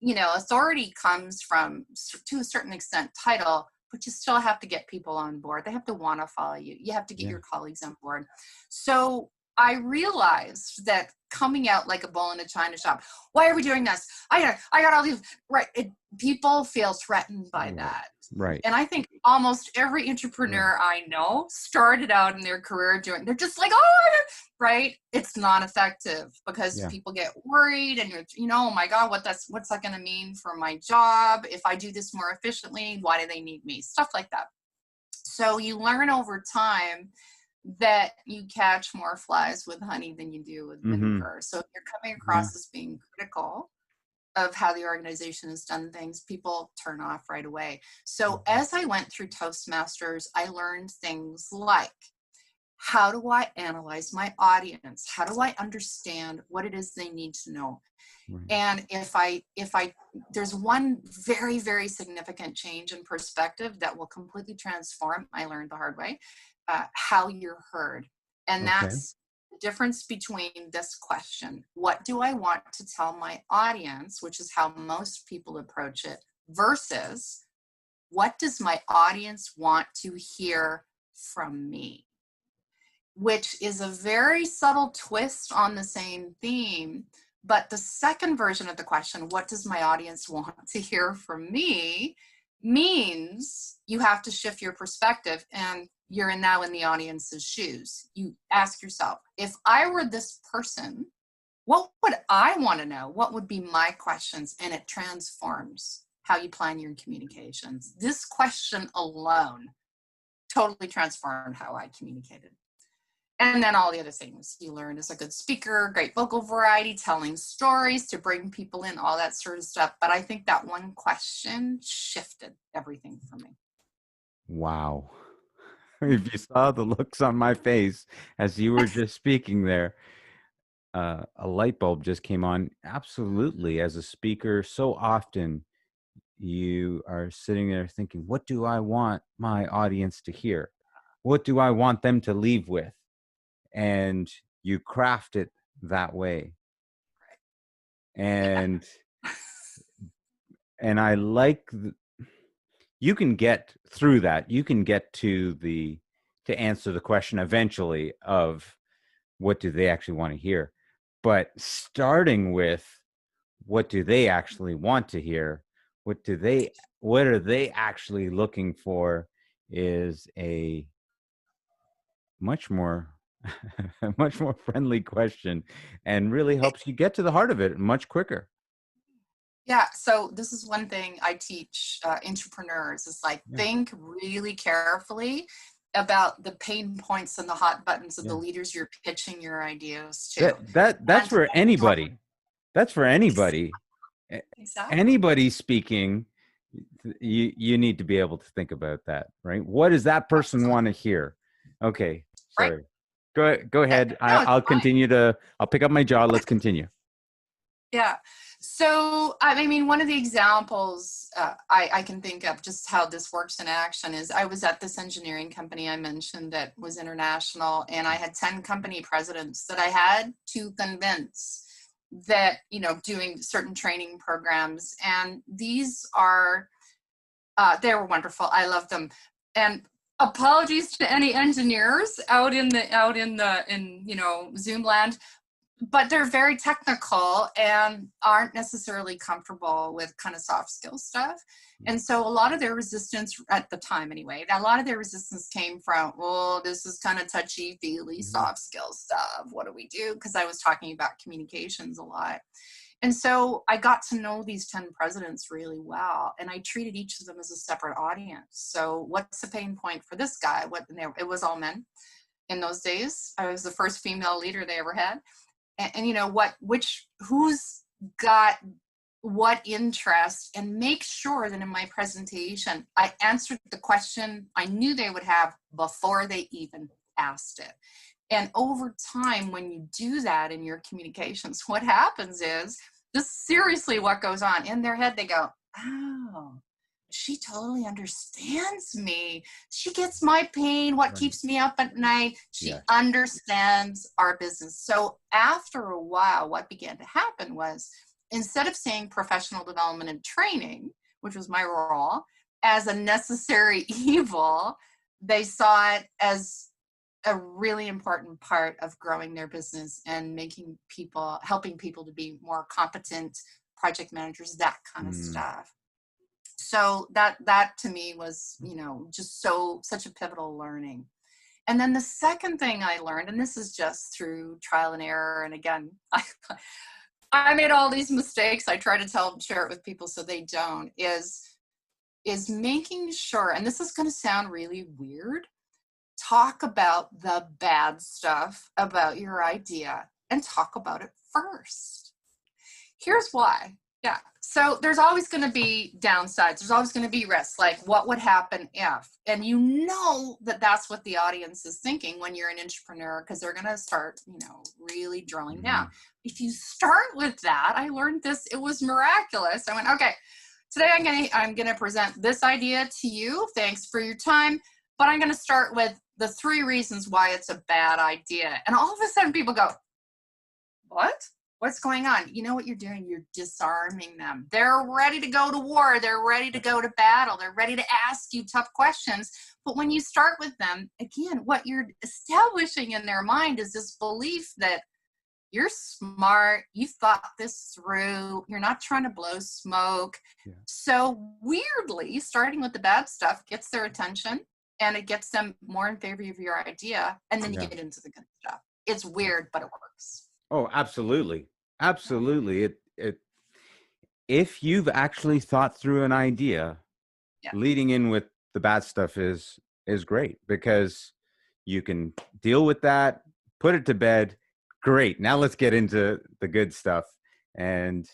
authority comes from, to a certain extent, title, but you still have to get people on board. They have to want to follow you. You have to get your colleagues on board. So I realized that coming out like a bull in a china shop, why are we doing this? I got all these, people feel threatened by that. Right. And I think almost every entrepreneur I know started out in their career they're just like, oh, right? It's not effective because people get worried and oh my God, what's that going to mean for my job? If I do this more efficiently, why do they need me? Stuff like that. So you learn over time that you catch more flies with honey than you do with vinegar. So if you're coming across as being critical of how the organization has done things, people turn off right away. So as I went through Toastmasters, I learned things like, how do I analyze my audience? How do I understand what it is they need to know? And if I there's one very, very significant change in perspective that will completely transform, I learned the hard way, how you're heard. And that's the difference between this question, what do I want to tell my audience, which is how most people approach it, versus what does my audience want to hear from me? Which is a very subtle twist on the same theme. But the second version of the question, what does my audience want to hear from me, means you have to shift your perspective and you're now in the audience's shoes. You ask yourself, if I were this person, what would I want to know? What would be my questions? And it transforms how you plan your communications. This question alone totally transformed how I communicated. And then all the other things you learn as a good speaker, great vocal variety, telling stories to bring people in, all that sort of stuff. But I think that one question shifted everything for me. Wow. If you saw the looks on my face as you were just speaking there, a light bulb just came on. Absolutely. As a speaker, so often you are sitting there thinking, what do I want my audience to hear? What do I want them to leave with? And you craft it that way. And I like you can get through that. You can get to answer the question eventually of what do they actually want to hear. But starting with what do they actually want to hear? What are they actually looking for is a much more much more friendly question, and really helps you get to the heart of it much quicker. Yeah, so this is one thing I teach entrepreneurs is like, Yeah. think really carefully about the pain points and the hot buttons of the Yeah. leaders you're pitching your ideas to. That's And for anybody. That's for anybody. exactly. Anybody speaking, you need to be able to think about that, right? What does that person want to hear? Okay, Right? sorry. Go Yeah, ahead. no, it's I'll fine. continue I'll pick up my jaw. Let's continue. Yeah. So, I mean, one of the examples I can think of just how this works in action is I was at this engineering company I mentioned that was international, and I had 10 company presidents that I had to convince that, doing certain training programs. And these are, they were wonderful. I love them. And apologies to any engineers out in Zoom land, but they're very technical and aren't necessarily comfortable with kind of soft skill stuff. And so a lot of their resistance at the time anyway, a lot of their resistance came from, well, this is kind of touchy feely soft skill stuff. What do we do? Because I was talking about communications a lot. And so I got to know these 10 presidents really well, and I treated each of them as a separate audience. So what's the pain point for this guy? It was all men in those days. I was the first female leader they ever had. And who's got what interest, and make sure that in my presentation, I answered the question I knew they would have before they even asked it. And over time, when you do that in your communications, what happens is, this is seriously what goes on in their head. They go, oh, she totally understands me. She gets my pain, what keeps me up at night. She understands our business. So after a while, what began to happen was, instead of saying professional development and training, which was my role, as a necessary evil, they saw it as a really important part of growing their business and helping people to be more competent project managers, that kind of stuff. So that to me was, just such a pivotal learning. And then the second thing I learned, and this is just through trial and error, and again, I made all these mistakes. I try to share it with people so they don't, is making sure, and this is going to sound really weird, talk about the bad stuff about your idea and talk about it first. Here's why. Yeah. So there's always going to be downsides. There's always going to be risks. Like, what would happen if? And that's what the audience is thinking when you're an entrepreneur, because they're going to start, really drilling down. If you start with that, I learned this. It was miraculous. I went, okay, today I'm going to present this idea to you. Thanks for your time. But I'm going to start with the 3 reasons why it's a bad idea. And all of a sudden people go, what? What's going on? You know what you're doing? You're disarming them. They're ready to go to war. They're ready to go to battle. They're ready to ask you tough questions. But when you start with them, again, what you're establishing in their mind is this belief that you're smart, you thought this through, you're not trying to blow smoke. Yeah. So weirdly, starting with the bad stuff gets their attention, and it gets them more in favor of your idea, and then you get into the good stuff. It's weird, but it works. Oh, absolutely. Absolutely. If you've actually thought through an idea, leading in with the bad stuff is great, because you can deal with that put it to bed. Great. Now let's get into the good stuff. And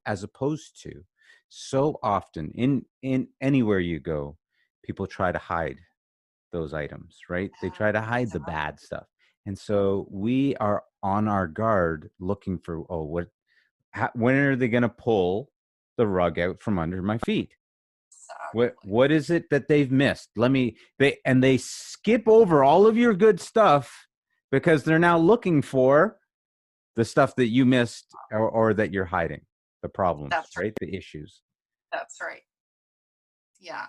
as opposed to so often in anywhere you go, people try to hide those items, right? They try to hide the bad stuff. And so we are on our guard looking for, when are they going to pull the rug out from under my feet? What is it that they've missed? They skip over all of your good stuff because they're now looking for the stuff that you missed or that you're hiding, the problems, That's right? The issues. That's right. Yeah.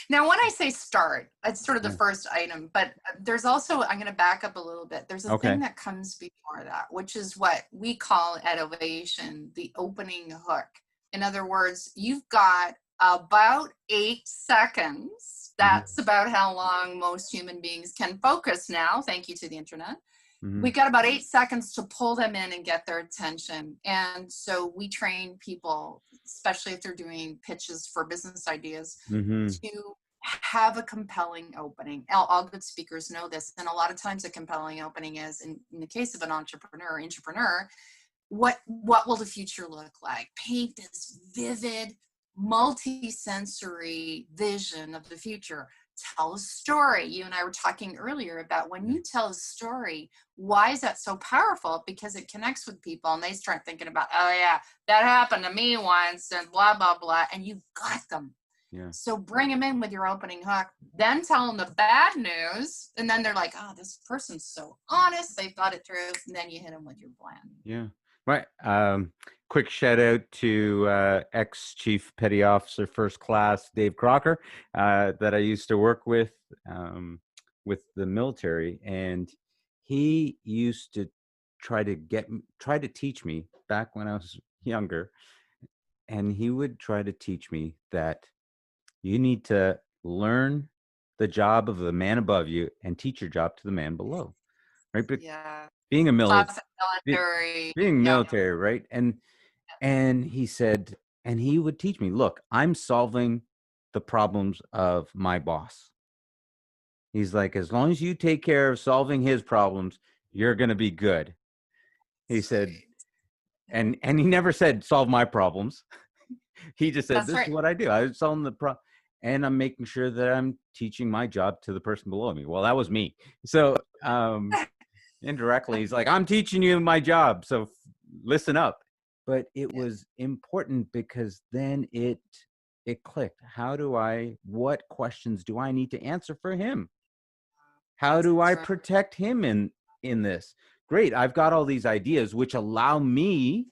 Now, when I say start, it's sort of the Yeah. first item, but there's also, I'm going to back up a little bit. There's a Okay. thing that comes before that, which is what we call at Ovation the opening hook. In other words, you've got about 8 seconds. That's about how long most human beings can focus now, thank you to the internet. We got about 8 seconds to pull them in and get their attention. And so we train people, especially if they're doing pitches for business ideas, to have a compelling opening. All good speakers know this. And a lot of times a compelling opening is, in the case of an entrepreneur, what will the future look like? Paint this vivid, multi-sensory vision of the future. Tell a story. You and I were talking earlier about when you tell a story, why is that so powerful? Because it connects with people and they start thinking about, oh yeah, that happened to me once and blah, blah, blah. And you've got them. Yeah. So bring them in with your opening hook, then tell them the bad news. And then they're like, oh, this person's so honest. They thought it through. And then you hit them with your plan. Yeah. Right. Quick shout out to ex-Chief Petty Officer First Class Dave Crocker that I used to work with the military, and he used to try to teach me back when I was younger, and he would try to teach me that you need to learn the job of the man above you and teach your job to the man below, right? But yeah. Being a military, military, right? And he said, and he would teach me, look, I'm solving the problems of my boss. He's like, as long as you take care of solving his problems, you're going to be good. He said, and he never said, solve my problems. He just said, this is what I do. I'm solving the problem. And I'm making sure that I'm teaching my job to the person below me. Well, that was me. So, indirectly, he's like, I'm teaching you my job, so listen up. But it was important because then it clicked. What questions do I need to answer for him? How do I protect him in this? Great, I've got all these ideas which allow me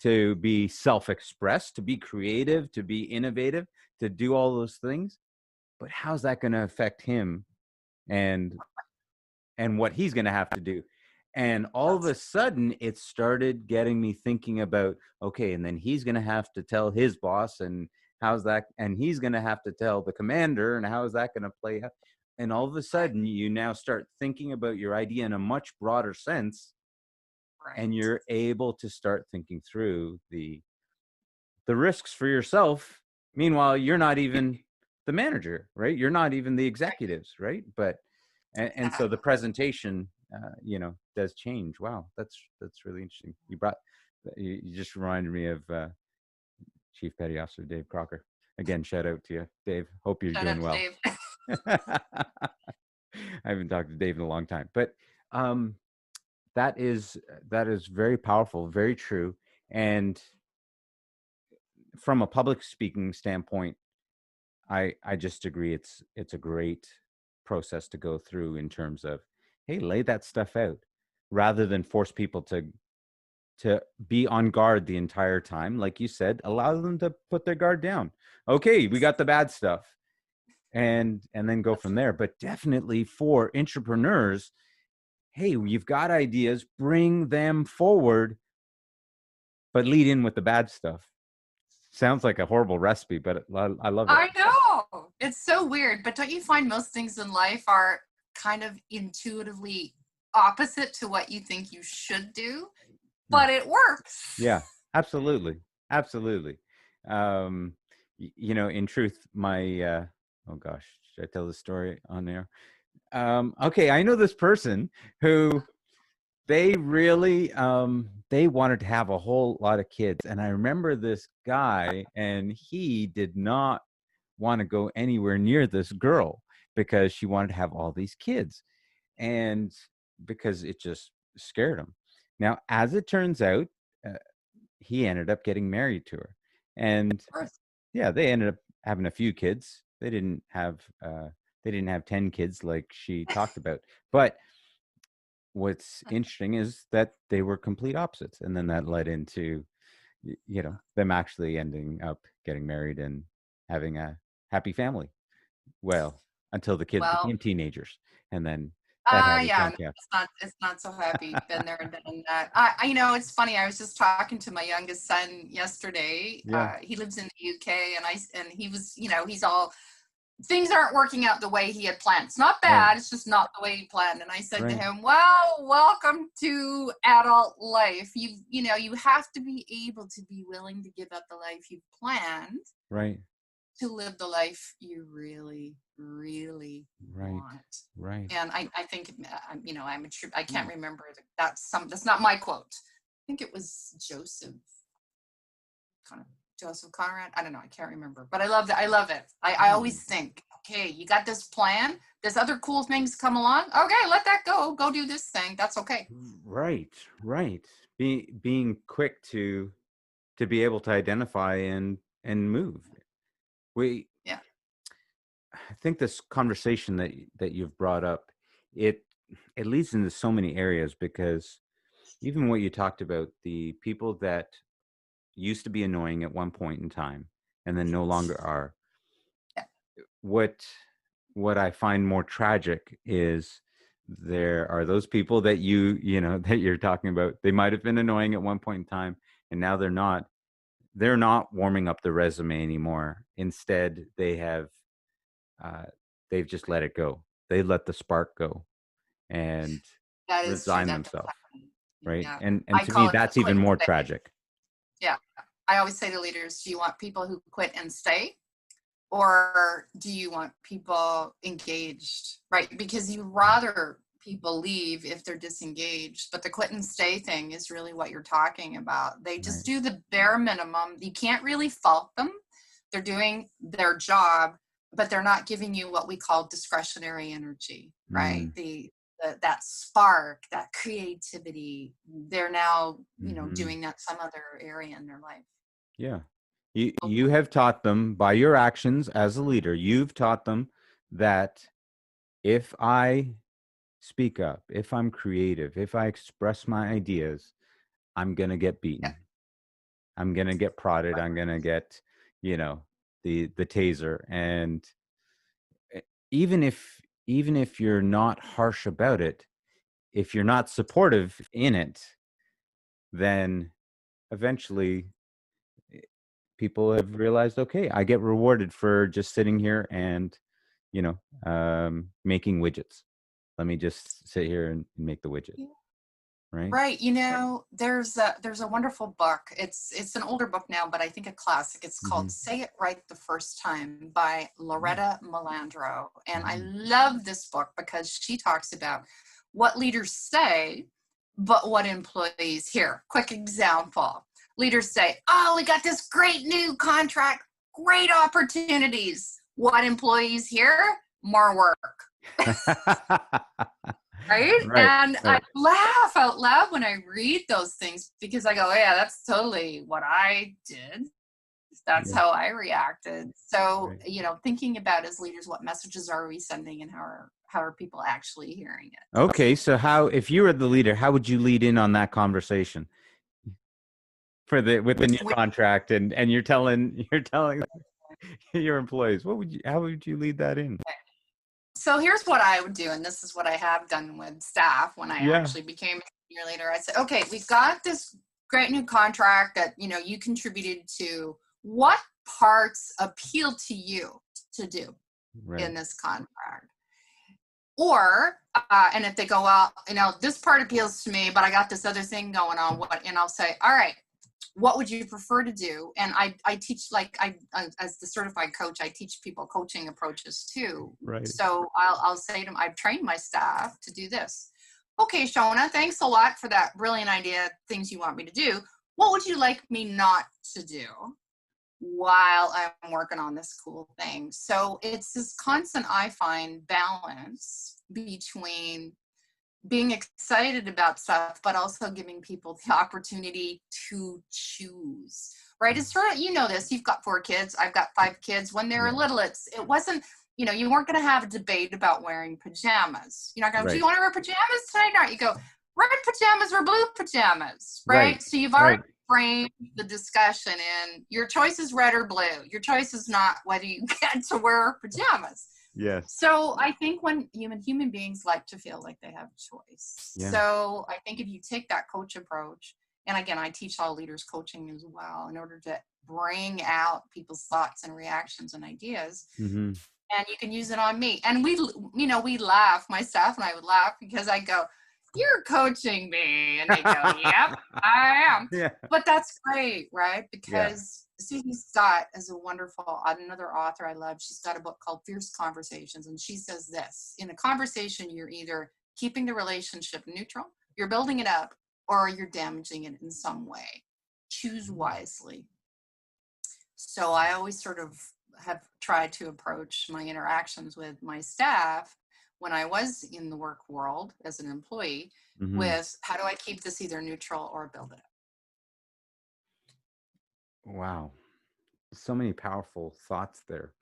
to be self-expressed, to be creative, to be innovative, to do all those things. But how's that going to affect him and what he's going to have to do? And all of a sudden, it started getting me thinking about, okay, and then he's going to have to tell his boss, and how's that? And he's going to have to tell the commander, and how is that going to play out? And all of a sudden, you now start thinking about your idea in a much broader sense, and you're able to start thinking through the risks for yourself. Meanwhile, you're not even the manager, right? You're not even the executives, right? But and so the presentation, does change. Wow, that's really interesting. You just reminded me of Chief Petty Officer Dave Crocker. Again, shout out to you, Dave. Hope you're doing well. I haven't talked to Dave in a long time, but that is very powerful, very true. And from a public speaking standpoint, I just agree it's a great process to go through in terms of, hey, lay that stuff out rather than force people to be on guard the entire time. Like you said, allow them to put their guard down. Okay, we got the bad stuff, and then go from there. But definitely for entrepreneurs, hey, you've got ideas, bring them forward, but lead in with the bad stuff. Sounds like a horrible recipe, but I love it. I know. It's so weird, but don't you find most things in life are kind of intuitively opposite to what you think you should do, but it works? Yeah, absolutely. Absolutely. In truth, my, oh gosh, should I tell the story on there? Okay, I know this person who they really they wanted to have a whole lot of kids. And I remember this guy, and he did not want to go anywhere near this girl because she wanted to have all these kids, and because it just scared him. Now, as it turns out, uh, he ended up getting married to her, and Of course. yeah, they ended up having a few kids. They didn't have 10 kids like she talked about. But what's interesting is that they were complete opposites, and then that led into them actually ending up getting married and having a happy family. Well, until the kids Well, became teenagers, and then that had its yeah, own no, chaos. it's not so happy. Been there and done that. It's funny. I was just talking to my youngest son yesterday. Yeah. He lives in the UK, and he was, he's all, things aren't working out the way he had planned. It's not Right. bad. It's just not the way he planned. And I said to Right. him, "Well, welcome to adult life. You have to be able to be willing to give up the life you've planned Right. to live the life you really, really Right. want." Right. And I think, I can't remember. That's not my quote. I think it was Joseph Conrad. I don't know. I can't remember, but I love that. I love it. I Hmm. always think, okay, you got this plan. There's other cool things come along. Okay, let that go. Go do this thing. That's okay. Right. Right. Being quick to be able to identify and move. We Yeah. I think this conversation that you've brought up, it it leads into so many areas, because even what you talked about, the people that used to be annoying at one point in time and then no longer are, Yeah. what I find more tragic is there are those people that that you're talking about. They might have been annoying at one point in time, and now they're not warming up the resume anymore. Instead, uh, they've just let it go. They let the spark go and That is true. resign That does themselves, happen. right? Yeah. And I to me, call it the that's quit even and more stay. tragic. Yeah. I always say to leaders, do you want people who quit and stay? Or do you want people engaged, right? Because you rather people leave if they're disengaged, but the quit and stay thing is really what you're talking about. They Right. just do the bare minimum. You can't really fault them. They're doing their job, but they're not giving you what we call discretionary energy, right? Mm, That spark, that creativity. They're now, hmm. doing that some other area in their life. Yeah. You have taught them by your actions as a leader. You've taught them that if I speak up, if I'm creative, if I express my ideas, I'm going to get Yeah. beaten. I'm going to get prodded. I'm going to get, you know, the taser. And e- even if you're not harsh about it, if you're not supportive in it, then eventually people have realized, okay, I get rewarded for just sitting here and, making widgets. Let me just sit here and make the widget, Yeah. right? Right. There's a wonderful book. It's an older book now, but I think a classic. It's Mm-hmm. called Say It Right the First Time by Mm-hmm. Loretta Melandro. And I Mm-hmm. love this book because she talks about what leaders say, but what employees hear. Quick example. Leaders say, "Oh, we got this great new contract, great opportunities." What employees hear? More work. Right? Right, And I right. laugh out loud when I read those things because I go, yeah, that's totally what I did. That's Yeah, how I reacted. So, right. thinking about as leaders, what messages are we sending and how are people actually hearing it? Okay, so if you were the leader, how would you lead in on that conversation for the with the new We, contract, and you're telling your employees, how would you lead that in? so here's what I would do, and this is what I have done with staff when I Yeah, actually became a senior leader. I said, okay, we've got this great new contract that you contributed to. What parts appeal to you to do right. in this contract? Or and if they go, well, this part appeals to me, but I got this other thing going on. And I'll say, all right, what would you prefer to do? And I teach, like, as the certified coach, I teach people coaching approaches too. Right. So I'll say to them, I've trained my staff to do this. Okay, Shona, thanks a lot for that brilliant idea, things you want me to do. What would you like me not to do while I'm working on this cool thing? So it's this constant, I find, balance between being excited about stuff, but also giving people the opportunity to choose, right? It's sort of, you know this, you've got 4 kids, I've got 5 kids. When they were Yeah. little, it wasn't, you weren't going to have a debate about wearing pajamas. You're not going to, do Right. you want to wear pajamas tonight? No, you go, red pajamas or blue pajamas, Right. right? So you've already Right. framed the discussion in your choice is red or blue. Your choice is not whether you get to wear pajamas. Yes. So I think when human beings like to feel like they have choice. Yeah. So I think if you take that coach approach, and again, I teach all leaders coaching as well in order to bring out people's thoughts and reactions and ideas. Mm-hmm. And you can use it on me. And we laugh, my staff and I would laugh because I go, "You're coaching me." And they go, "Yep, I am." Yeah. But that's great, right? Yeah. Because Susie Scott is a wonderful, another author I love. She's got a book called Fierce Conversations. And she says this, in a conversation, you're either keeping the relationship neutral, you're building it up, or you're damaging it in some way. Choose wisely. So I always sort of have tried to approach my interactions with my staff when I was in the work world as an employee Mm-hmm. with how do I keep this either neutral or build it up? Wow. So many powerful thoughts there.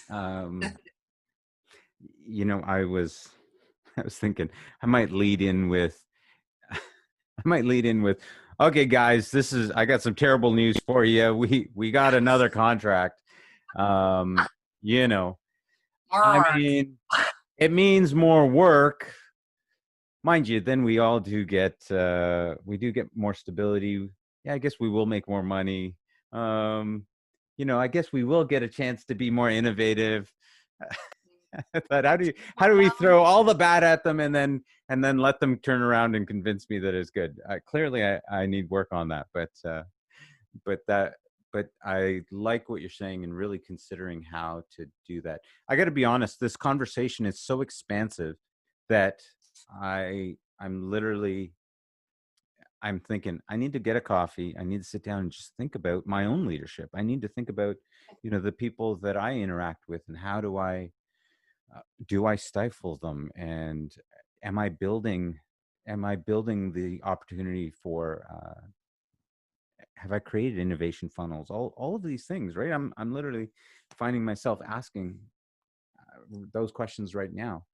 Um, I was I was thinking I might lead in with okay guys, I got some terrible news for you. We got another contract. Um, you know, I Mark. mean, it means more work. Mind you, then we do get more stability. Yeah, I guess we will make more money. Um, I guess we will get a chance to be more innovative. But how do we throw all the bad at them and then let them turn around and convince me that it's good? Clearly, I need work on that. But that but I like what you're saying and really considering how to do that. I got to be honest. This conversation is so expansive that I'm thinking I need to get a coffee. I need to sit down and just think about my own leadership. I need to think about the people that I interact with and how do I stifle them, and am I building the opportunity for have I created innovation funnels, all of these things, right? I'm literally finding myself asking those questions right now,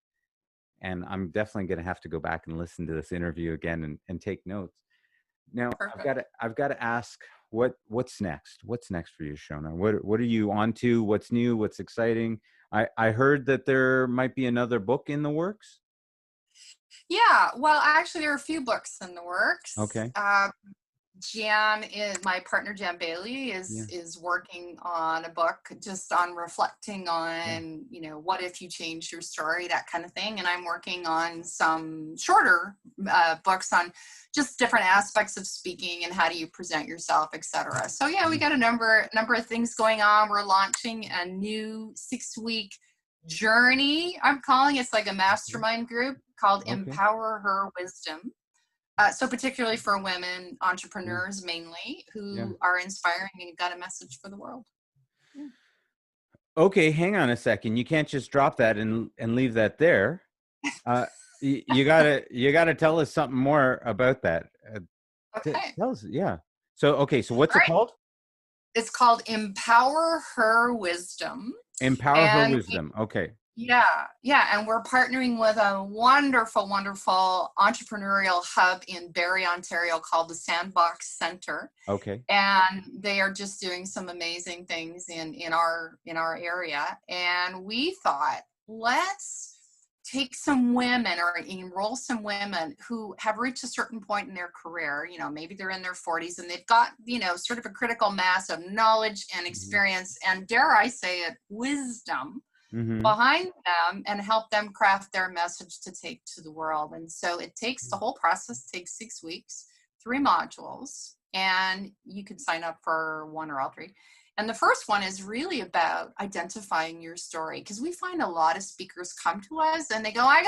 and I'm definitely going to have to go back and listen to this interview again and take notes. Now Perfect. I've got to ask, what's next? What's next for you, Shona? What are you on to? What's new? What's exciting? I heard that there might be another book in the works. Yeah, well, actually, there are a few books in the works. Okay. My partner Jan Bailey Yeah. is working on a book just on reflecting Yeah. on what if you changed your story, that kind of thing, and I'm working on some shorter books on just different aspects of speaking and how do you present yourself, etc. So yeah, we got a number of things going on. We're launching a new 6-week journey. I'm calling it's like a mastermind group called Okay. Empower Her Wisdom. So particularly for women Yeah. entrepreneurs mainly Yeah. who are inspiring and got a message for the world. Yeah. Okay, hang on a second. You can't just drop that and leave that there. Uh, you gotta tell us something more about that. Okay. Tell us, yeah. So okay, so what's All it right. called? It's called Empower Her Wisdom. Empower Her And Wisdom. Okay. and we're partnering with a wonderful, wonderful entrepreneurial hub in Barrie, Ontario called the Sandbox Center. Okay. And they are just doing some amazing things in our area. And we thought, let's take some women or enroll some women who have reached a certain point in their career. Maybe they're in their 40s and they've got sort of a critical mass of knowledge and experience and, dare I say it, wisdom Mm-hmm. behind them, and help them craft their message to take to the world. And so the whole process takes 6 weeks, 3 modules, and you can sign up for one or all 3. And the first one is really about identifying your story, because we find a lot of speakers come to us and they go, I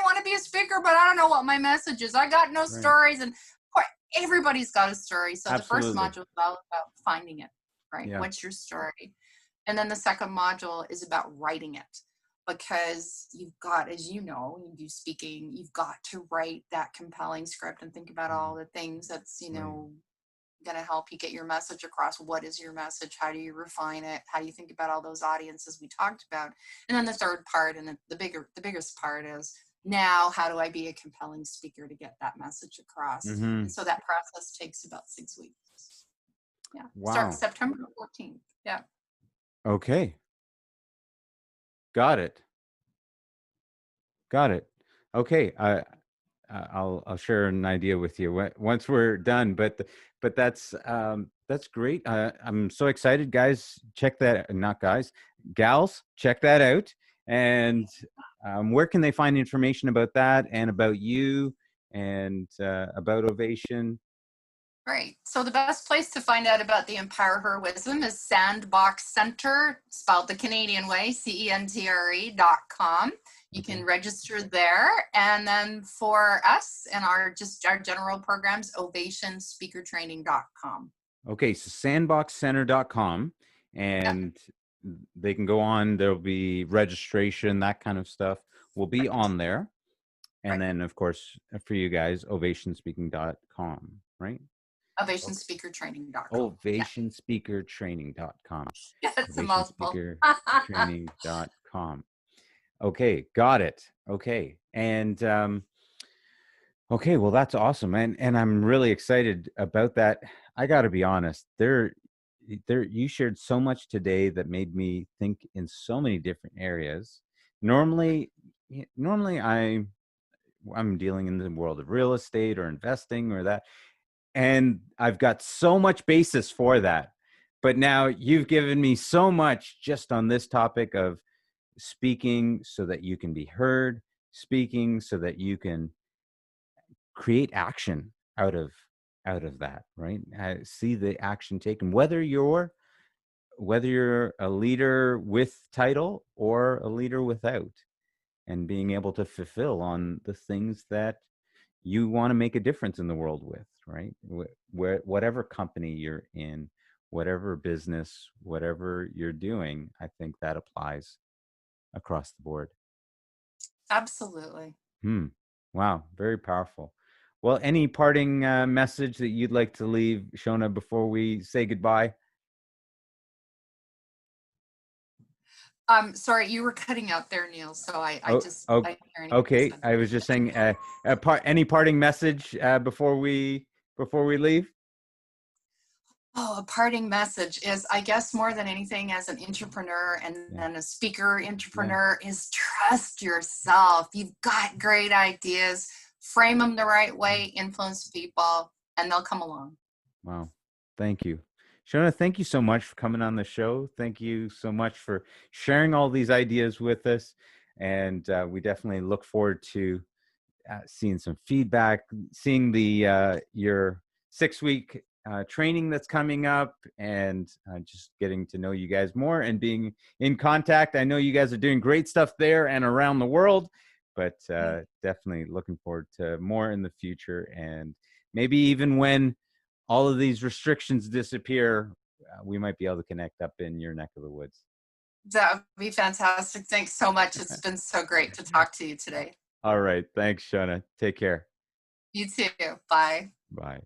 want to be a speaker, but I don't know what my message is. I got no Right. stories. And of course, everybody's got a story. So the first Absolutely. module is all about finding it, right? Yeah. What's your story? And then the second module is about writing it, because you've got, as you know, you do speaking, you've got to write that compelling script and think about all the things that's, Right. going to help you get your message across. What is your message? How do you refine it? How do you think about all those audiences we talked about? And then the third part, and the biggest part is, now how do I be a compelling speaker to get that message across? Mm-hmm. And so that process takes about 6 weeks. Yeah. Wow. Starts September 14th. Yeah. Okay. Got it. Got it. Okay. I'll share an idea with you once we're done. But that's great. I'm so excited, guys. Check that. Not guys, gals. Check that out. And where can they find information about that and about you and about Ovation? Right. So the best place to find out about the Empower Her Wisdom is Sandbox Center, spelled the Canadian way, CENTRE.com. You can register there. And then for us and our general programs, ovationspeakertraining.com. Okay, so sandboxcenter.com, and they can go on. There'll be registration, that kind of stuff will be on there. And then, of course, for you guys, ovationspeaking.com, right? Ovationspeakertraining.com. Ovationspeakertraining.com. Yeah, it's a mouthful. Ovationspeakertraining.com. Okay, got it. Okay. And okay, well, that's awesome. And I'm really excited about that. I got to be honest, you shared so much today that made me think in so many different areas. Normally I'm dealing in the world of real estate or investing or that, and I've got so much basis for that. But now you've given me so much just on this topic of speaking so that you can be heard, speaking so that you can create action out of that, right? See the action taken, whether you're a leader with title or a leader without, and being able to fulfill on the things that you want to make a difference in the world with, right? Whatever company you're in, whatever business, whatever you're doing, I think that applies across the board. Absolutely. Wow, very powerful. Well, any parting message that you'd like to leave, Shona, before we say goodbye? Sorry, you were cutting out there, Neil. So I Oh, didn't hear anything you okay. said. I was just saying, any parting message before we leave? Oh, a parting message is, I guess, more than anything, as an entrepreneur and then a speaker entrepreneur, is trust yourself. You've got great ideas, frame them the right way, influence people, and they'll come along. Wow. Thank you. Shona, thank you so much for coming on the show. Thank you so much for sharing all these ideas with us. And we definitely look forward to seeing some feedback, seeing the your 6-week training that's coming up, and just getting to know you guys more and being in contact. I know you guys are doing great stuff there and around the world, but definitely looking forward to more in the future. And maybe even when all of these restrictions disappear, we might be able to connect up in your neck of the woods. That would be fantastic. Thanks so much. It's been so great to talk to you today. All right. Thanks, Shona. Take care. You too. Bye. Bye.